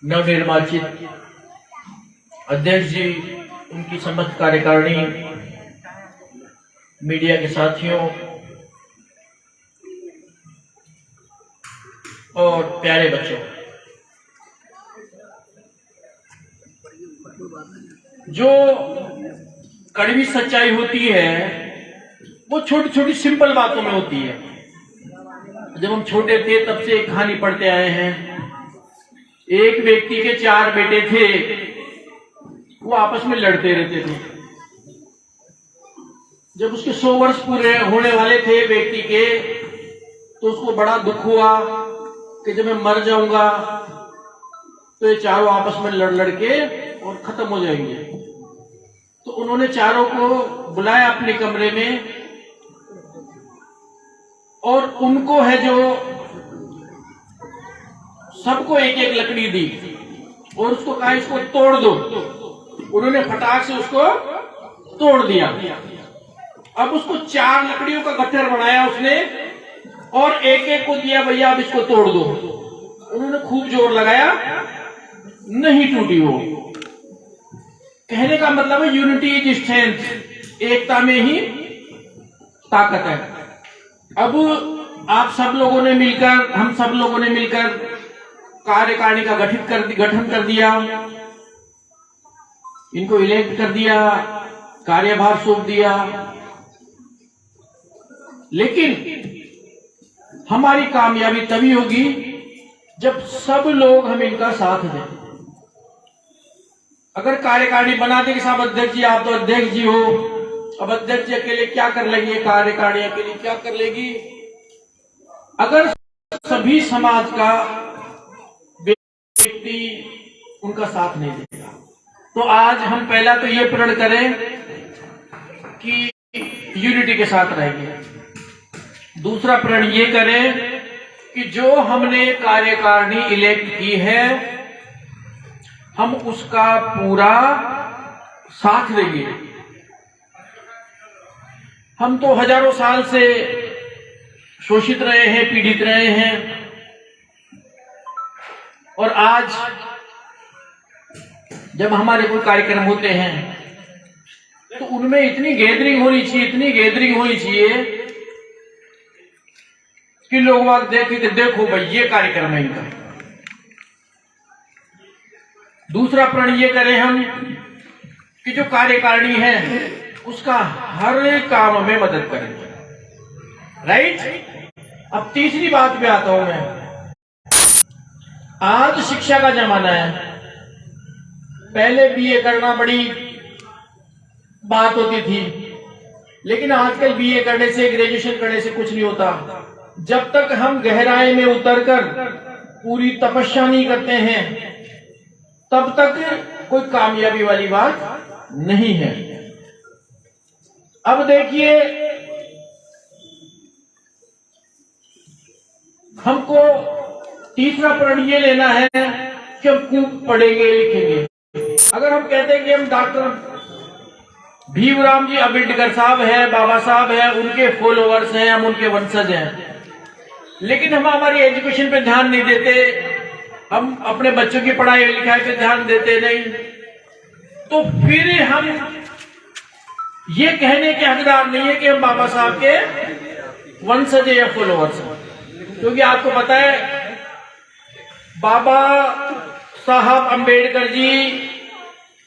Speaker 6: नवनिर्वाचित अध्यक्ष जी, उनकी समस्त कार्यकारिणी, मीडिया के साथियों और प्यारे बच्चों, जो कड़वी सच्चाई होती है वो छोटी छोटी सिंपल बातों में होती है। जब हम छोटे थे तब से एक कहानी पढ़ते आए हैं। एक व्यक्ति के 4 बेटे थे, वो आपस में लड़ते रहते थे। जब उसके 100 वर्ष पूरे होने वाले थे व्यक्ति के, तो उसको बड़ा दुख हुआ कि जब मैं मर जाऊंगा तो ये चारों आपस में लड़ के और खत्म हो जाएंगे। तो उन्होंने चारों को बुलाया अपने कमरे में और उनको है जो सबको एक एक लकड़ी दी और उसको कहा इसको तोड़ दो। उन्होंने फटाक से उसको तोड़ दिया। अब उसको 4 लकड़ियों का गट्ठर बनाया उसने और एक एक को दिया, भैया अब इसको तोड़ दो। उन्होंने खूब जोर लगाया, नहीं टूटी वो। कहने का मतलब है यूनिटी इज स्ट्रेंथ, एकता में ही ताकत है। अब आप सब लोगों ने मिलकर, हम सब लोगों ने मिलकर कार्यकारिणी का गठन कर दिया, इनको इलेक्ट कर दिया, कार्यभार सौंप दिया। लेकिन हमारी कामयाबी तभी होगी जब सब लोग हम इनका साथ दें। अगर कार्यकारिणी बना दे कि साहब अध्यक्ष जी आप तो अध्यक्ष जी हो, अब अध्यक्ष जी अकेले क्या कर लेंगे, कार्यकारिणी अकेले क्या कर लेगी। अगर सभी समाज का व्यक्ति उनका साथ नहीं देगा, तो आज हम पहला तो ये प्रण करें कि यूनिटी के साथ रहेंगे। दूसरा प्रण ये करें कि जो हमने कार्यकारिणी इलेक्ट की है हम उसका पूरा साथ देंगे। हम तो हजारों साल से शोषित रहे हैं, पीड़ित रहे हैं, और आज जब हमारे कोई कार्यक्रम होते हैं तो उनमें इतनी गैदरिंग होनी चाहिए कि लोग वहां देखे कि देखो भाई ये कार्यक्रम है इनका। दूसरा प्रण ये करें हम कि जो कार्यकारिणी है उसका हर काम में मदद करें। राइट। अब तीसरी बात पे आता हूं मैं। आज शिक्षा का जमाना है। पहले बीए करना बड़ी बात होती थी, लेकिन आजकल बीए करने से, ग्रेजुएशन करने से कुछ नहीं होता। जब तक हम गहराई में उतरकर पूरी तपस्या नहीं करते हैं तब तक कोई कामयाबी वाली बात नहीं है। अब देखिए, हमको तीसरा प्रण ये लेना है कि हम खूब पढ़ेंगे लिखेंगे। अगर हम कहते हैं कि हम डॉक्टर भीमराव जी अंबेडकर साहब हैं, बाबा साहब हैं, उनके फॉलोअर्स हैं, हम उनके वंशज हैं, लेकिन हम हमारी एजुकेशन पे ध्यान नहीं देते, हम अपने बच्चों की पढ़ाई लिखाई पे ध्यान देते नहीं, तो फिर हम ये कहने के हकदार नहीं है कि हम बाबा साहब के वंशज या फॉलोअर्स हैं। क्योंकि आपको पता है बाबा साहब अंबेडकर जी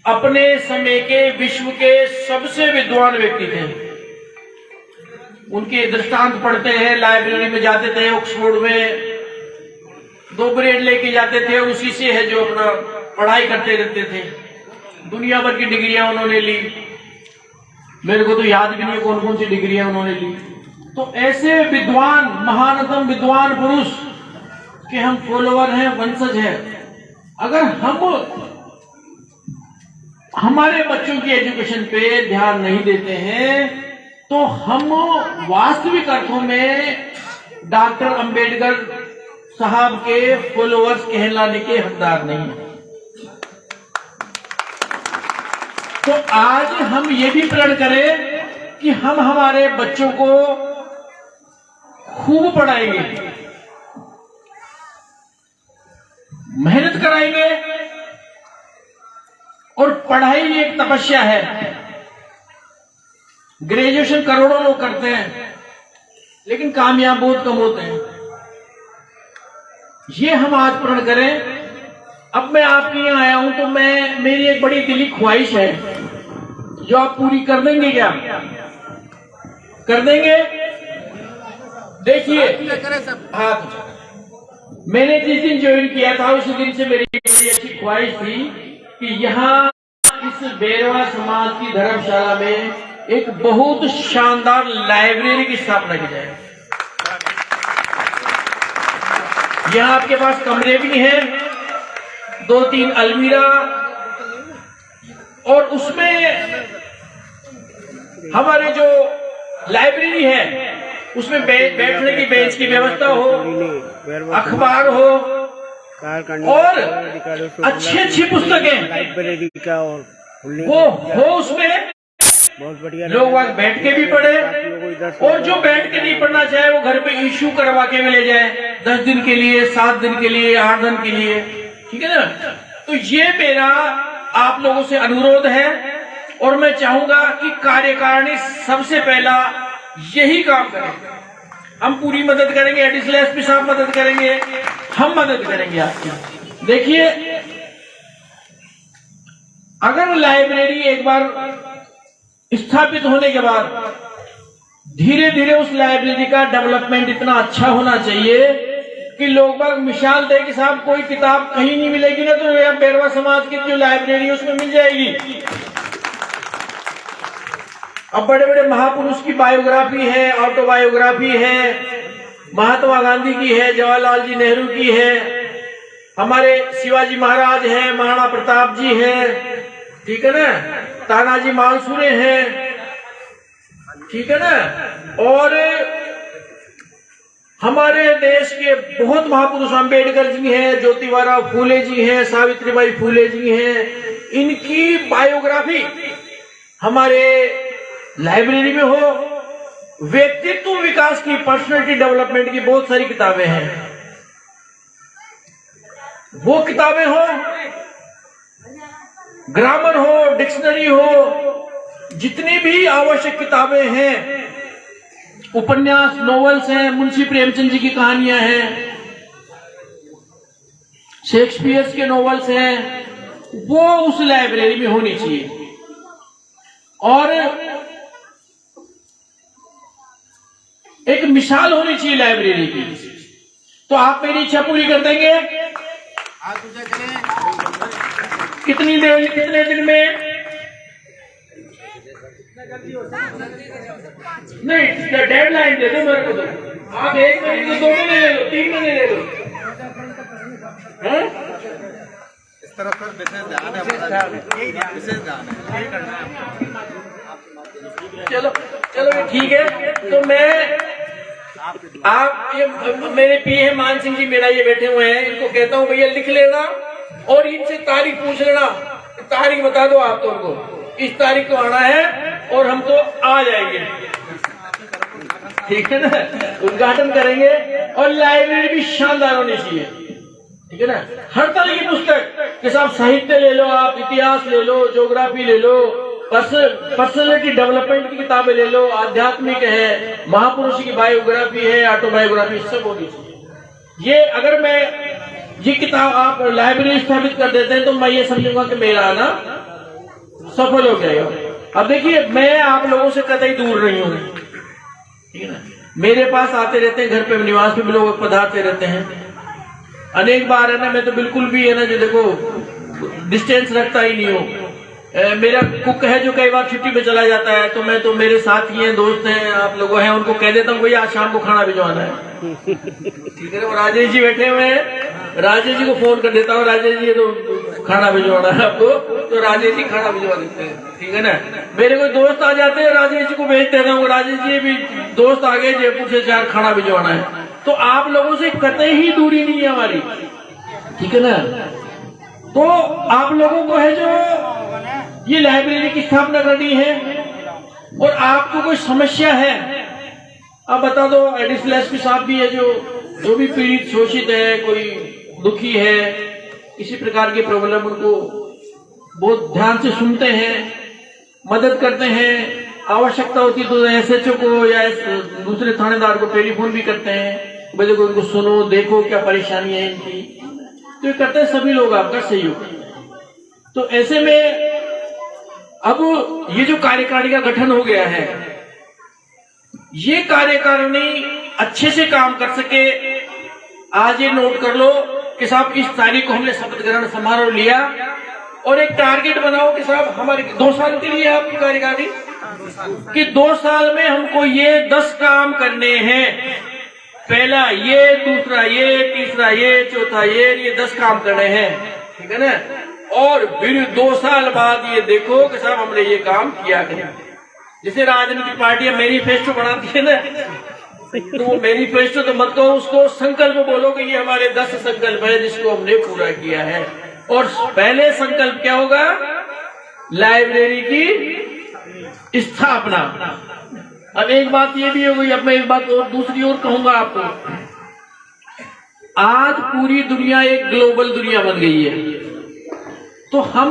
Speaker 6: अपने समय के विश्व के सबसे विद्वान व्यक्ति थे। उनके दृष्टांत पढ़ते हैं, लाइब्रेरी में जाते थे, ऑक्सफोर्ड में 2 ग्रेड लेके जाते थे, उसी से है जो अपना पढ़ाई करते रहते थे। दुनिया भर की डिग्रियां उन्होंने ली, मेरे को तो याद भी नहीं है कौन कौन सी डिग्रियां उन्होंने ली। तो ऐसे विद्वान, महानतम विद्वान पुरुष कि हम फॉलोअर हैं, वंशज हैं, अगर हम हमारे बच्चों की एजुकेशन पे ध्यान नहीं देते हैं तो हम वास्तविक अर्थों में डॉक्टर अंबेडकर साहब के फॉलोअर्स कहलाने के हकदार नहीं हैं। तो आज हम ये भी प्रण करें कि हम हमारे बच्चों को खूब पढ़ाएंगे, मेहनत कराएंगे, और पढ़ाई एक तपस्या है। ग्रेजुएशन करोड़ों लोग करते हैं लेकिन कामयाब बहुत कम होते हैं। ये हम आज प्रण करें। अब मैं आपके यहाँ आया हूं तो मेरी एक बड़ी दिली ख्वाहिश है जो आप पूरी कर देंगे। क्या कर देंगे? देखिए, हाथ मैंने जिस दिन ज्वाइन किया था उसी दिन से मेरी बड़ी अच्छी ख्वाहिश थी कि यहाँ इस बेरवा समाज की धर्मशाला में एक बहुत शानदार लाइब्रेरी की स्थापना की जाए। यहाँ आपके पास कमरे भी हैं, 2-3 अलमीरा, और उसमें हमारे जो लाइब्रेरी है उसमें बैठने की बेंच की व्यवस्था हो, अखबार हो, और अच्छी पुस्तकें
Speaker 1: लाइब्रेरी का और
Speaker 6: वो हो, उसमें
Speaker 1: बहुत बढ़िया
Speaker 6: लोग वहां बैठ के भी पढ़े, और जो बैठ के नहीं पढ़ना चाहे वो घर पे इश्यू करवा के भी ले जाए, 10 दिन के लिए, 7 दिन के लिए, 8 दिन के लिए, ठीक है ना। तो ये मेरा आप लोगों से अनुरोध है, और मैं चाहूंगा कि कार्यकारिणी सबसे पहला यही काम करें। हम पूरी मदद करेंगे, एडिशनल एसपी साहब मदद करेंगे, हम मदद करेंगे आपकी। देखिए, अगर लाइब्रेरी एक बार स्थापित होने के बाद धीरे धीरे उस लाइब्रेरी का डेवलपमेंट इतना अच्छा होना चाहिए कि लोग बाग मिसाल दे कि साहब कोई किताब कहीं नहीं मिलेगी ना तो बेरवा समाज की जो लाइब्रेरी है उसमें मिल जाएगी। अब बड़े बड़े महापुरुष की बायोग्राफी है, ऑटोबायोग्राफी है, महात्मा गांधी की है, जवाहरलाल जी नेहरू की है, हमारे शिवाजी महाराज है, महाराणा प्रताप जी है, ठीक है ना, तानाजी मालसूरे हैं, ठीक है ना, और हमारे देश के बहुत महापुरुष अम्बेडकर जी हैं, ज्योतिबा फूले जी हैं, सावित्रीबाई फूले जी हैं, इनकी बायोग्राफी हमारे लाइब्रेरी में हो। व्यक्तित्व विकास की, पर्सनालिटी डेवलपमेंट की बहुत सारी किताबें हैं, वो किताबें हो, ग्रामर हो, डिक्शनरी हो, जितनी भी आवश्यक किताबें हैं, उपन्यास, नॉवेल्स हैं, मुंशी प्रेमचंद जी की कहानियां हैं, शेक्सपियर के नॉवेल्स हैं, वो उस लाइब्रेरी में होनी चाहिए। और एक मिसाल होनी चाहिए लाइब्रेरी की। तो आप मेरी इच्छा पूरी कर देंगे? कितनी देर, कितने दिन में? नहीं, डेडलाइन दे दो मेरे को। तो आप 1 महीने, 2 महीने ले लो, 3 महीने ले लो।
Speaker 3: इस तरफ पर विशेष ध्यान है, विशेष ध्यान है।
Speaker 6: चलो चलो ठीक है। तो मैं आप ये मेरे पीए मान सिंह जी मेरा ये बैठे हुए हैं, इनको कहता हूँ भैया लिख लेना और इनसे तारीख पूछ लेना, तारीख बता दो आप तो उनको इस तारीख को आना है और हम तो आ जाएंगे, ठीक है ना। उद्घाटन करेंगे और लाइब्रेरी भी शानदार होनी चाहिए, ठीक है ना। हर तरह की पुस्तक के साथ साहित्य ले लो, आप इतिहास ले लो, ज्योग्राफी ले लो, पर्सनैलिटी डेवलपमेंट की किताबें ले लो, आध्यात्मिक है, महापुरुष की बायोग्राफी है, ऑटोबायोग्राफी, सब होनी चाहिए। ये अगर मैं ये किताब आप लाइब्रेरी स्थापित कर देते हैं तो मैं ये समझूंगा कि मेरा आना सफल हो जाएगा। अब देखिए, मैं आप लोगों से कतई दूर नहीं हूँ, ठीक है ना। मेरे पास आते रहते हैं, घर पे निवास पे भी लोग पधारते रहते हैं अनेक बार, है ना। मैं तो बिल्कुल भी, है ना, जो देखो डिस्टेंस रखता ही नहीं हूँ, मेरा कुक है जो कई बार छुट्टी पे चला जाता है, तो मैं तो मेरे साथ ही हैं, दोस्त हैं, आप लोग हैं, उनको कह देता हूँ भैया आज शाम को खाना भिजवाना है। ठीक है ना, राजेश जी बैठे हुए हैं, राजेश जी को फोन कर देता हूँ, राजेश जी तो खाना भिजवाना है आपको, तो राजेश जी खाना भिजवा देते हैं। ठीक है ना, मेरे कोई दोस्त आ जाते हैं, राजेश जी को भेज देता हूँ, राजेश जी भी दोस्त आ गए जयपुर से, चार खाना भिजवाना है। तो आप लोगों से कतई ही दूरी नहीं है हमारी। ठीक है ना, तो आप लोगों को है जो ये लाइब्रेरी की स्थापना करनी है, और आपको कोई समस्या है आप बता दो। एडिशनल एसपी साहब भी है जो भी पीड़ित शोषित है, कोई दुखी है, किसी प्रकार की प्रॉब्लम, उनको बहुत ध्यान से सुनते हैं, मदद करते हैं, आवश्यकता होती तो एसएचओ को या दूसरे थानेदार को टेलीफोन भी करते हैं, भाई देखो उनको सुनो, देखो क्या परेशानी है इनकी, तो ये करते हैं सभी लोग आपका सहयोग। तो ऐसे में अब ये जो कार्यकारिणी का गठन हो गया है, ये कार्यकारिणी अच्छे से काम कर सके, आज ये नोट कर लो कि साहब इस तारीख को हमने शपथ ग्रहण समारोह लिया, और एक टारगेट बनाओ कि साहब हमारे 2 साल के लिए आपकी कार्यकारिणी कि 2 साल में हमको ये 10 काम करने हैं, पहला ये, दूसरा ये, तीसरा ये, चौथा ये 10 काम करने हैं। ठीक है ना, और फिर 2 साल बाद ये देखो कि साहब हमने ये काम किया करें। जैसे राजनीतिक पार्टियां मैनिफेस्टो बनाती है ना, तो वो मैनिफेस्टो तो मत कहो, उसको संकल्प बोलो कि ये हमारे 10 संकल्प है जिसको हमने पूरा किया है। और पहले संकल्प क्या होगा? लाइब्रेरी की स्थापना। अब एक बात ये भी हो गई, अब मैं एक बात और दूसरी ओर कहूंगा आपको। आज पूरी दुनिया एक ग्लोबल दुनिया बन गई है, तो हम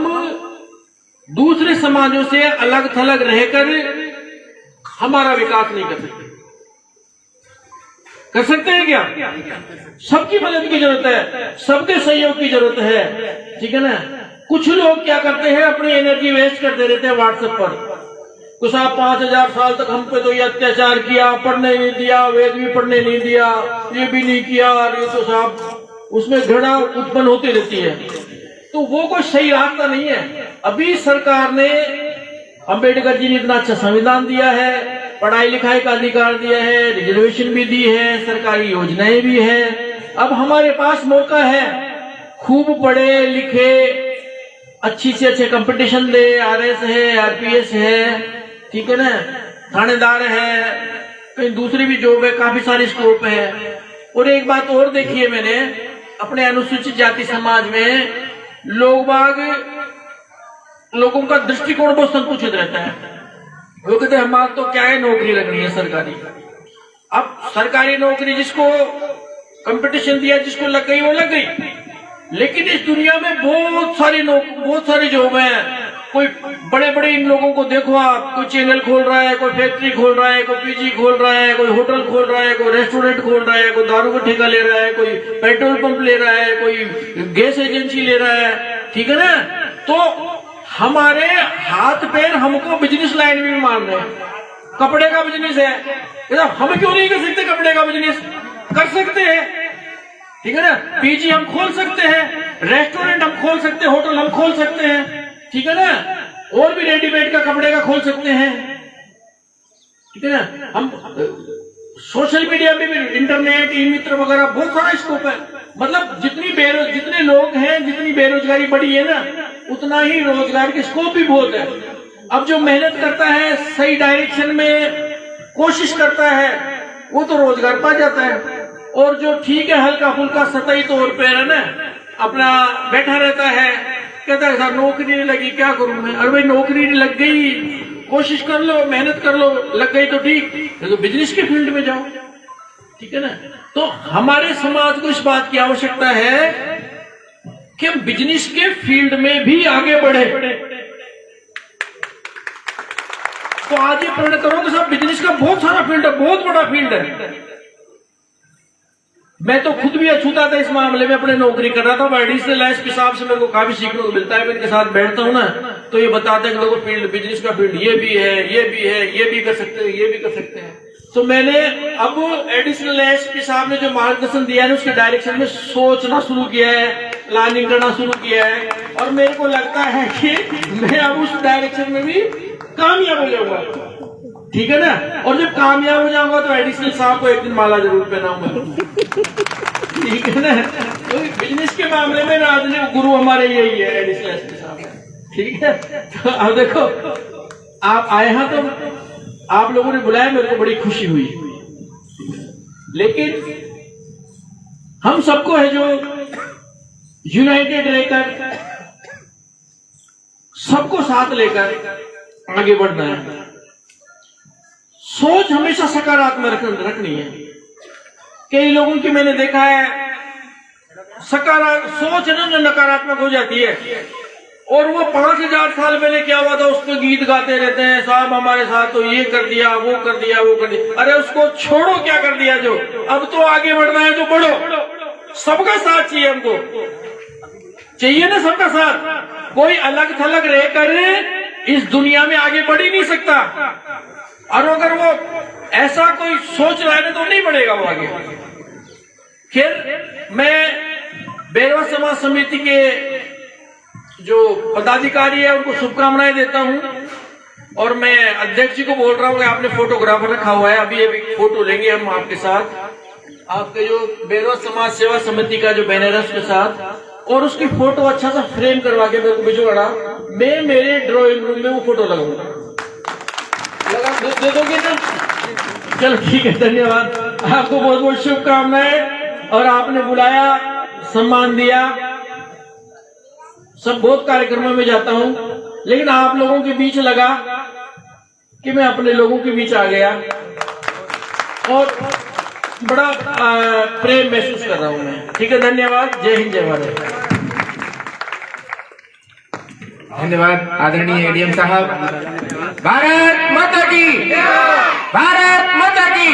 Speaker 6: दूसरे समाजों से अलग थलग रहकर हमारा विकास नहीं कर सकते। कर सकते हैं क्या? सबकी मदद की जरूरत है, सबके सहयोग की जरूरत है। ठीक है ना, कुछ लोग क्या करते हैं, अपनी एनर्जी वेस्ट करते रहते हैं व्हाट्सएप पर। तो साहब 5000 साल तक हम पे तो ये अत्याचार किया, पढ़ने नहीं दिया, वेद भी पढ़ने नहीं दिया, ये भी नहीं किया, ये तो साहब उसमें घृणा उत्पन्न होती रहती है। तो वो कोई सही रास्ता नहीं है। अभी सरकार ने, अंबेडकर जी ने इतना अच्छा संविधान दिया है, पढ़ाई लिखाई का अधिकार दिया है, रिजर्वेशन भी दी है, सरकारी योजनाएं भी है। अब हमारे पास मौका है, खूब पढ़े लिखे, अच्छी से अच्छे कंपटीशन दे, आरएस है, आरपीएस है, ठीक है ना, थानेदार है, कहीं दूसरी भी जॉब है, काफी सारी स्कोप है। और एक बात और देखी है मैंने, अपने अनुसूचित जाति समाज में लोगों का दृष्टिकोण बहुत संकुचित रहता है। वो कहते हैं हमारा तो क्या है, नौकरी लगनी है सरकारी। अब सरकारी नौकरी जिसको कंपटीशन दिया, जिसको लग गई वो लग गई। लेकिन इस दुनिया में बहुत सारी जॉब है। कोई बड़े बड़े इन लोगों को देखो आप, कोई चैनल खोल रहा है, कोई फैक्ट्री खोल रहा है, कोई पीजी खोल रहा है, कोई होटल खोल रहा है, कोई रेस्टोरेंट खोल रहा है, कोई दारू का ठेका ले रहा है, कोई पेट्रोल पंप ले रहा है, कोई गैस एजेंसी ले रहा है। ठीक है ना, तो हमारे हाथ पैर हमको बिजनेस लाइन में भी मान रहे हैं। कपड़े का बिजनेस है, हम क्यों नहीं कर सकते? कपड़े का बिजनेस कर सकते हैं। ठीक है ना, पीजी हम खोल सकते हैं, रेस्टोरेंट हम खोल सकते हैं, होटल हम खोल सकते हैं। ठीक है ना, और भी रेडीमेड का कपड़े का खोल सकते हैं। ठीक है ना, हम सोशल मीडिया में भी, इंटरनेट, ई मित्र वगैरह बहुत सारा स्कोप है। मतलब जितने लोग हैं, जितनी बेरोजगारी बढ़ी है ना, उतना ही रोजगार के स्कोप भी बहुत है। अब जो मेहनत करता है, सही डायरेक्शन में कोशिश करता है, वो तो रोजगार पा जाता है। और जो ठीक है, हल्का फुल्का सतही तौर पे है ना, अपना बैठा रहता है, कहता है नौकरी नहीं लगी, क्या करूं मैं? अरे भाई नौकरी लग गई, कोशिश कर लो, मेहनत कर लो, लग गई तो ठीक, तो बिजनेस के फील्ड में जाओ। ठीक है ना, तो हमारे समाज को इस बात की आवश्यकता है कि हम बिजनेस के फील्ड में भी आगे बढ़े। तो आज ये प्रण करो कि साहब बिजनेस का बहुत सारा फील्ड है, बहुत बड़ा फील्ड है। मैं तो खुद भी अछूता था इस मामले में, अपने नौकरी कर रहा था। एडिशनल एसपी साहब से मेरे को काफी सीखने को मिलता है। मैं इनके साथ बैठता हूँ ना, तो ये बताते हैं कि देखो फील्ड, बिजनेस का फील्ड ये भी है, ये भी है, ये भी कर सकते हैं, ये भी कर सकते हैं। तो मैंने अब एडिशनल एसपी साहब ने जो मार्गदर्शन दिया है, उसके डायरेक्शन में सोचना शुरू किया है, प्लानिंग करना शुरू किया है। और मेरे को लगता है कि मैं अब उस डायरेक्शन में भी कामयाब हो जाऊंगा, ठीक है ना। और जब कामयाब हो जाऊंगा तो एडिशनल साहब को एक दिन माला जरूर पहनाऊंगा, ठीक है ना। तो बिजनेस के मामले में राजनीतिक गुरु हमारे यही है, एडिशनल एसपी साहब, ठीक है। तो अब देखो आप आए हैं तो आप लोगों ने बुलाया, मेरे को बड़ी खुशी हुई, लेकिन हम सबको है जो यूनाइटेड रहकर सबको साथ लेकर आगे बढ़ना है। सोच हमेशा सकारात्मक रखनी है। कई लोगों की मैंने देखा है सोच है ना जो नकारात्मक हो जाती है, और वो 5000 साल पहले क्या हुआ था उसको गीत गाते रहते हैं, साहब हमारे साथ तो ये कर दिया, वो कर दिया, वो कर दिया। अरे उसको छोड़ो, क्या कर दिया जो, अब तो आगे बढ़ना है तो बढ़ो। सबका साथ चाहिए, हमको चाहिए ना सबका साथ। कोई अलग थलग रहकर इस दुनिया में आगे बढ़ ही नहीं सकता, और अगर वो ऐसा कोई सोच रहा है तो नहीं बढ़ेगा वो आगे। फिर मैं बैरवा समाज समिति के जो पदाधिकारी है उनको शुभकामनाएं देता हूं, और मैं अध्यक्ष जी को बोल रहा हूं कि आपने फोटोग्राफर रखा हुआ है, अभी अभी फोटो लेंगे हम आपके साथ, आपके जो बैरवा समाज सेवा समिति का जो बैनर है उसके साथ, और उसकी फोटो अच्छा सा फ्रेम करवा के मेरे को भिजवाना, मैं मेरे ड्राइंग रूम में वो फोटो लगाऊंगा। दे दोगे ना? चलो ठीक है, धन्यवाद, आपको बहुत बहुत शुभकामनाएं। और आपने बुलाया, सम्मान दिया, सब बहुत कार्यक्रमों में जाता हूं, लेकिन आप लोगों के बीच लगा कि मैं अपने लोगों के बीच आ गया, और बड़ा प्रेम महसूस कर रहा हूं मैं। ठीक है, धन्यवाद। जय हिंद, जय भारत।
Speaker 2: धन्यवाद आदरणीय एडीएम साहब। भारत माता की, भारत माता की।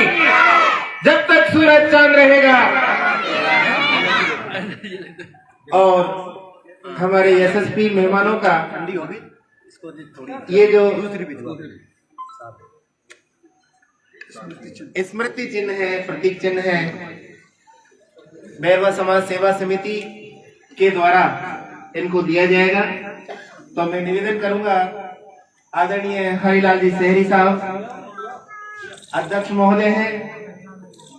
Speaker 2: जब तक सूरज चांद रहेगा और हमारे एसएसपी मेहमानों का ये जो स्मृति चिन्ह है, प्रतीक चिन्ह है, बैरवा समाज सेवा समिति के द्वारा इनको दिया जाएगा। तो मैं निवेदन करूंगा आदरणीय हरिलाल जी शहरी साहब, अध्यक्ष महोदय हैं,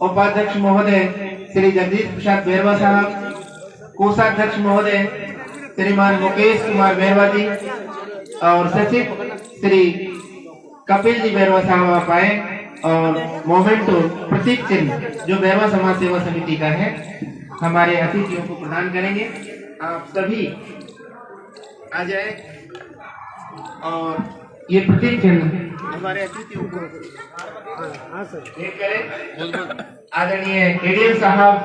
Speaker 2: उपाध्यक्ष महोदय श्री जगदीश प्रसाद बैरवा साहब, कोषाध्यक्ष महोदय श्रीमान मुकेश कुमार बैरवा जी, और सचिव श्री कपिल जी बैरवा साहब आप आए, और मोमेंटो प्रतीक चिन्ह जो बैरवा समाज सेवा समिति का है हमारे अतिथियों को प्रदान करेंगे। आप सभी आ जाए और ये प्रतीक चिन्ह हमारे अतिथियों को भेंट करें। आदरणीय एडीएम साहब,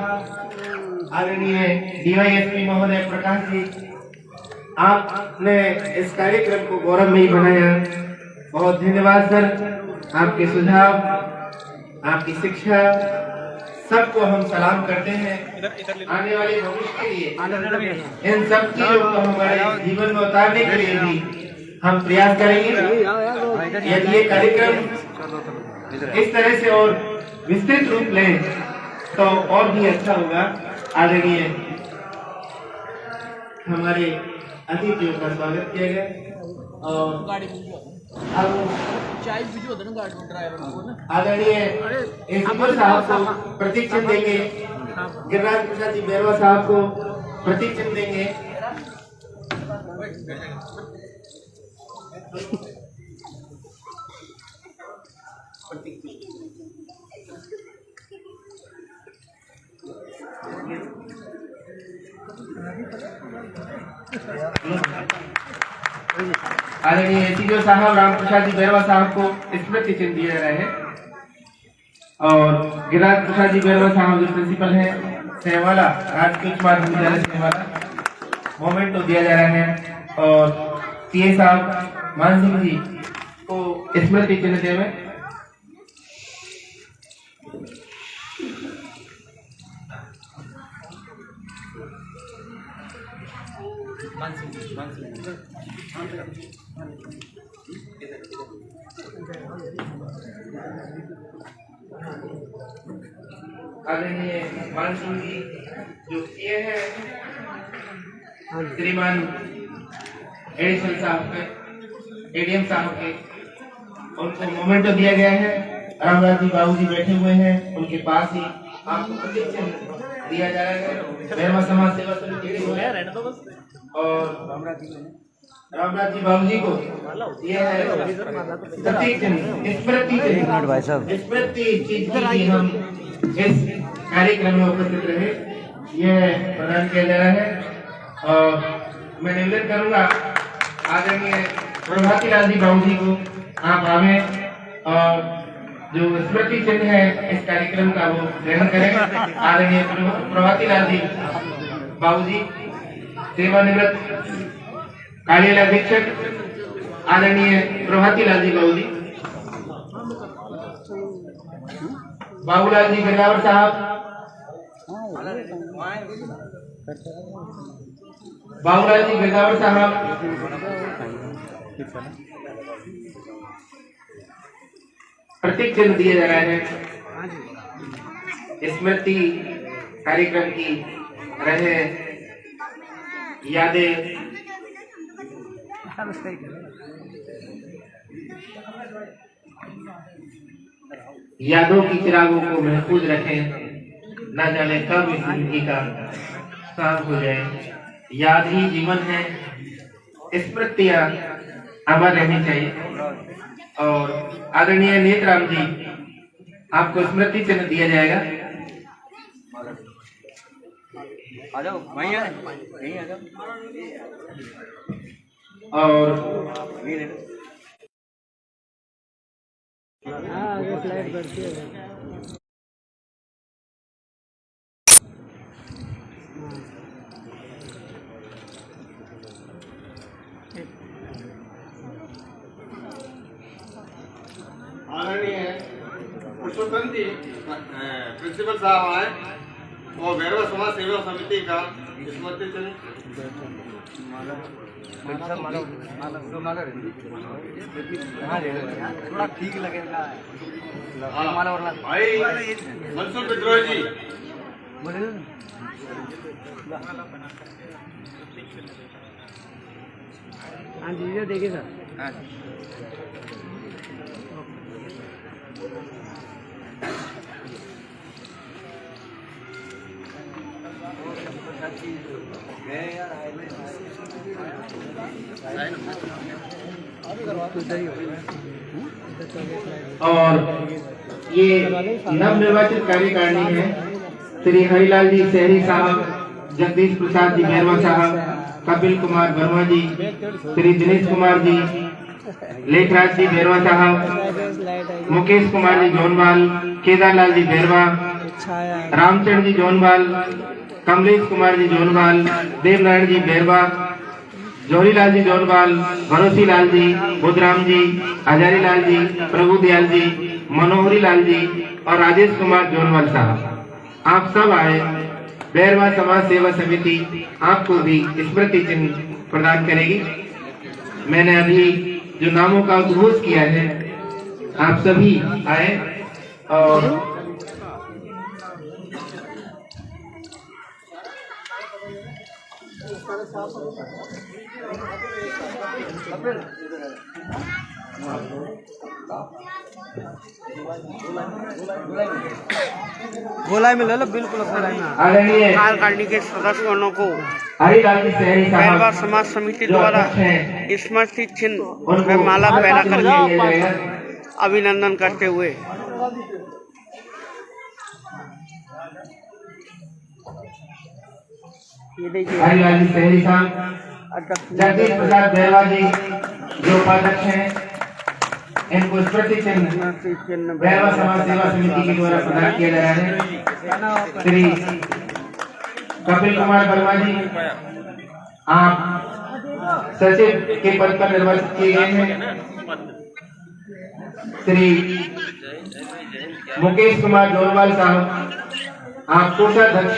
Speaker 2: आदरणीय डीवाईएसपी महोदय प्रकाश जी, आपने इस कार्यक्रम को गौरवमयी बनाया, बहुत धन्यवाद सर। आपके सुझाव, आपकी शिक्षा, सबको हम सलाम करते हैं। आने वाले भविष्य के लिए इन सब चीजों को हमारे जीवन में उतारने के लिए भी हम प्रयास करेंगे। यदि ये कार्यक्रम इस तरह से और विस्तृत रूप लें तो और भी अच्छा होगा। आदरणीय हमारे अतिथियों का स्वागत किया गया, और आदरणीय एसपी साहब को प्रतीक चिन्ह देंगे, गिरिराज प्रसाद जी बैरवा साहब को प्रतीक चिन्ह देंगे। आदरणीय एसीपी साहब राम प्रसाद जी बैरवा साहब को स्मृति चिन्ह दिया जा रहा है, और गिरिराज प्रसाद जी बैरवा साहब जो प्रिंसिपल है सेवाला राजकीय उच्च माध्यमिक विद्यालय सेवाला, मोमेंटो दिया जा रहा है, और सीए साहब मान सिंह जी को स्मृति चिन्ह देवे। आदरणीय मान सिंह जी जो सीए हैं, श्रीमान एडिशनल साहब के, एडीएम साहब के, उनको मोमेंटो दिया गया है। रामराज जी बाबू जी बैठे हुए हैं, उनके पास ही आपको प्रतीक चिन्ह दिया जाएगा। बैरवा समाज सेवा समिति की ओर और रामराज जी बाबू जी को यह है प्रतीक चिन्ह, स्मृति चिन्ह, स्मृति चिन्ह की हम इस कार्यक्रम में उपस्थित रहे, यह प्रदान किया जा रहा है। और मैं निवेदन करूंगा आदरणीय प्रभाती लाल जी बाबू जी को, आप आवे और जो स्मृति चिन्ह है इस कार्यक्रम का वो ग्रहण करें। आदरणीय प्रभाती लाल जी बाबू जी, सेवानिवृत्त कार्यालय अधीक्षक आदरणीय प्रभाती लाल जी बाबू जी, बाबूलाल जी गिरगावर साहब, बाबूलाल जी गिरगावर साहब, प्रतीक चिन्ह दिए जा रहे हैं। स्मृति कार्यक्रम की रहे यादें, यादों की चिरागों को महफूज रखें, न जाने कब इस जिंदगी का सांस हो जाए। याद ही जीवन है, स्मृतियां अमर रहनी चाहिए। और आदरणीय नेतराम जी, आपको स्मृति चिन्ह दिया जाएगा।
Speaker 3: आ जाओ वहीं आ जाओ।
Speaker 2: और
Speaker 1: आगे स्लाइड बढ़ती है।
Speaker 3: आदरणीय पुरुषोत्तम जी प्रिंसिपल साहब आए और बैरवा समाज सेवा समिति का स्मृति चिन्ह थोड़ा ठीक लगेगा। भाई मनसुख विद्रोही जी,
Speaker 1: हाँ जी, वीडियो देखिए सर।
Speaker 2: और ये नवनिर्वाचित कार्यकारिणी है श्री हरिलाल जी शहरी साहब, जगदीश प्रसाद जी बैरवा साहब, कपिल कुमार वर्मा जी, श्री दिनेश कुमार जी, लेखराज जी बैरवा साहब, मुकेश कुमार जी जोनवाल, केदारलाल जी बैरवा, रामचंद्र जी जोनवाल, कमलेश कुमार जी जोनवाल, देवनारायण जी बैरवा, जौहरीलाल जी जोनवाल, भरोसी लाल जी, बुधराम जी, हजारी लाल जी, प्रभु दयाल जी, मनोहरी लाल जी और राजेश कुमार जोनवाल साहब, आप सब आए। बैरवा समाज सेवा समिति आपको भी स्मृति चिन्ह प्रदान करेगी। मैंने अभी जो नामों का उद्घोष किया है, आप सभी आए और
Speaker 1: गोलाई में ले लो, बिल्कुल
Speaker 2: आदरणीय
Speaker 1: कार्यकारिणी के सदस्यों को
Speaker 2: हरिलाल जी शहरी
Speaker 1: बैरवा
Speaker 2: साहब
Speaker 1: समाज समिति
Speaker 2: जो
Speaker 1: द्वारा
Speaker 2: अध्यक्ष हैं,
Speaker 1: स्मृति चिन्ह
Speaker 2: उनको
Speaker 1: में माला पहना
Speaker 2: दिया जाएगा।
Speaker 1: करके अभिनंदन करते हुए ये देखिए
Speaker 2: हरिलाल जी शहरी साहब, जगदीश प्रसाद बैरवा जी जो उपाध्यक्ष हैं, इनको स्मृति चिन्ह बैरवा समाज सेवा समिति के द्वारा प्रदान किया जा रहा है। श्री कपिल कुमार वर्मा जी, आप सचिव के पद पर निर्वाचित किए गए हैं। श्री मुकेश कुमार जोनवाल साहब, आप कोषाध्यक्ष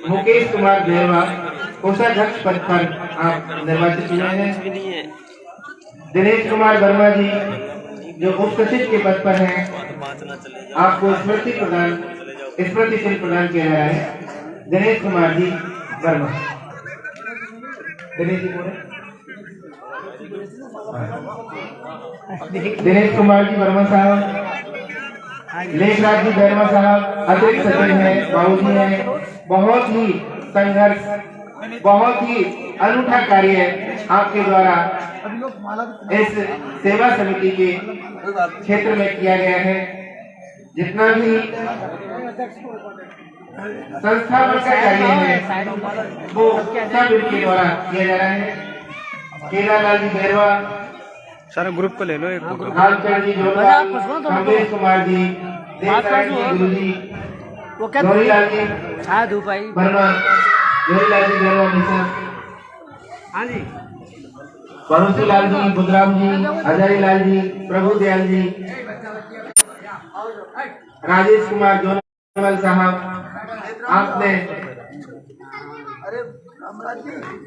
Speaker 2: मुकेश कुमार बैरवा कोषाध्यक्ष पद पर आप निर्वाचित हुए हैं। दिनेश कुमार वर्मा जी जो उप सचिव के पद पर हैं, आपको स्मृति चिन्ह प्रदान किया गया है। दिनेश कुमार जी वर्मा, दिनेश जी बोले दिनेश कुमार जी वर्मा साहब, लेखराज जी बैरवा साहब अतिरिक्त सचिव है, बाबूजी है। बहुत ही संघर्ष, बहुत ही अनूठा कार्य आपके द्वारा इस सेवा समिति के क्षेत्र में किया गया है। जितना भी संस्था का कार्य है वो सब इनके द्वारा किया जा रहा है। केलालाल जी बैरवा,
Speaker 1: सारा ग्रुप को ले लो एक
Speaker 2: लालचंद जी जोरवाल, कमलेश कुमार जी, देवनारायण जी गुरु जी, जोरीलाल जी वर्मा, जोरीलाल जी बैरवा मिश्रा, परुसीलाल जी, बुधराम जी, अजय लाल जी, प्रभु दयाल जी, राजेश कुमार जोनवाल साहब, आपने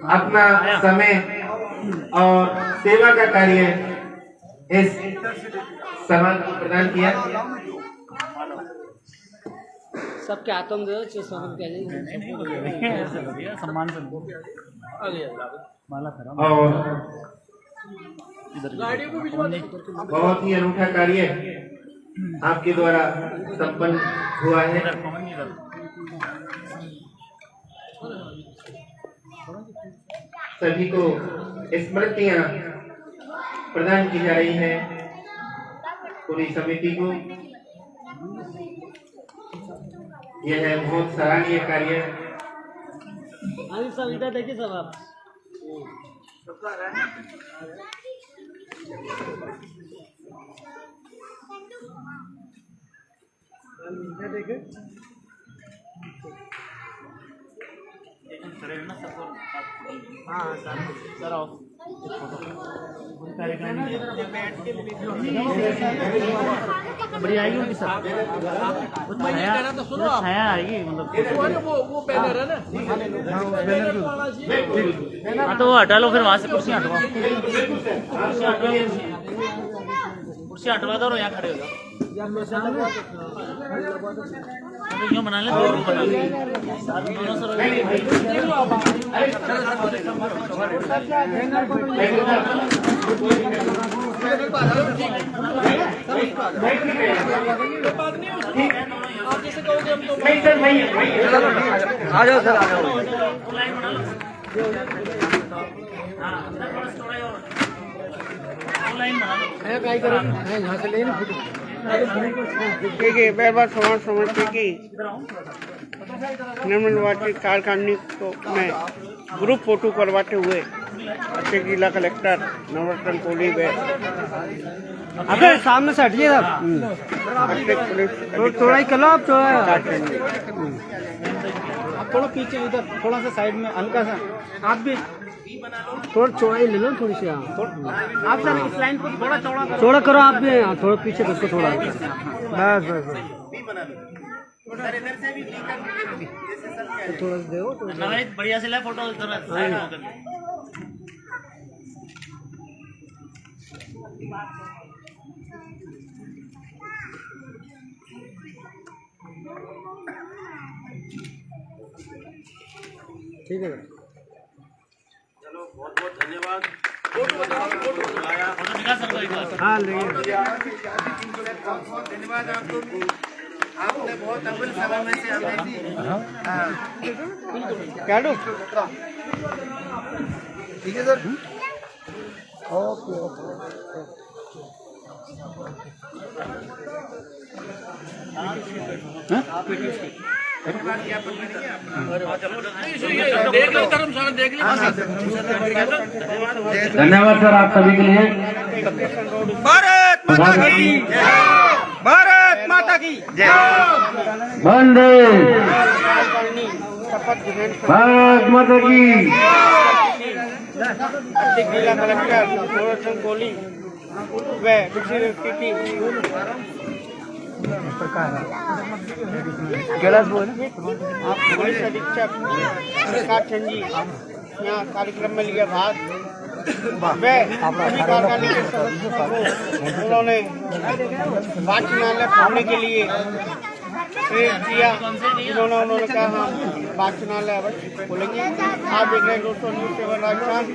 Speaker 2: अपना समय और सेवा का कार्य इस समाज को प्रदान किया।
Speaker 1: सबके हाथों में दे दो, सम्मान से
Speaker 2: और बहुत ही अनूठा कार्य आपके द्वारा संपन्न हुआ है। सभी को स्मृतियां प्रदान की जा रही हैं पूरी समिति को। यह है बहुत सराहनीय कार्य।
Speaker 1: सब इधर देखिए सब आप देखे हाँ सर आओ बढ़िया आएगी उनकी सब छाया आएगी मतलब वो बैनर है ना। हाँ तो वो हटा लो, फिर वहाँ से कुर्सी हटवाओ, कुर्सी हटवा दो और यहाँ खड़े हो जाओ। यूँ बना ले, दोनों बना ले, दोनों सर आप जैसे कहोगे हम तो आ जाओ सर, आ जाओ लाइन बना लो। हाँ लाइन बना लो, क्या करेंगे यहाँ से ले देखिए बैरवा समाज समिति की निर्वाचित कार्यकारिणी को में ग्रुप फोटो करवाते हुए अच्छे जिला कलेक्टर नवरत्न कोहली वे अगर सामने से हटिए साहब, थोड़ा ही करो आप, थोड़ा पीछे इधर, थोड़ा सा साइड में हल्का सा आप भी थोड़ा चौड़ाई ले लो, थोड़ी सी आप सर इस लाइन को थोड़ा चौड़ा करो आप भी, थोड़ा पीछे उसको थोड़ा बस बस थोड़ा दो बढ़िया से ले फोटो ठीक है। चलो बहुत बहुत धन्यवाद। हाँ बहुत धन्यवाद आपको, आपने बहुत अव्वल समय में से हमें दी। क्या दो ठीक है सर, ओके ओके।
Speaker 5: धन्यवाद सर आप सभी के लिए।
Speaker 1: भारत माता की जय, भारत माता की जय,
Speaker 5: वंदे भारत माता की।
Speaker 1: जिला कलेक्टर नवरत्न कोहली व दूसरी स्थिति पुलिस अधीक्षक प्रकाश चंद जी यहाँ कार्यक्रम में लिया भाग। वे कार्यकारिणी के सदस्यों को उन्होंने वाचनालय खोलने के लिए प्रेरित किया। उन्होंने कहा हम वाचनालय अवश्य खोलेंगे। आप देख रहे हैं दोस्तों न्यूज़ 7 राजस्थान।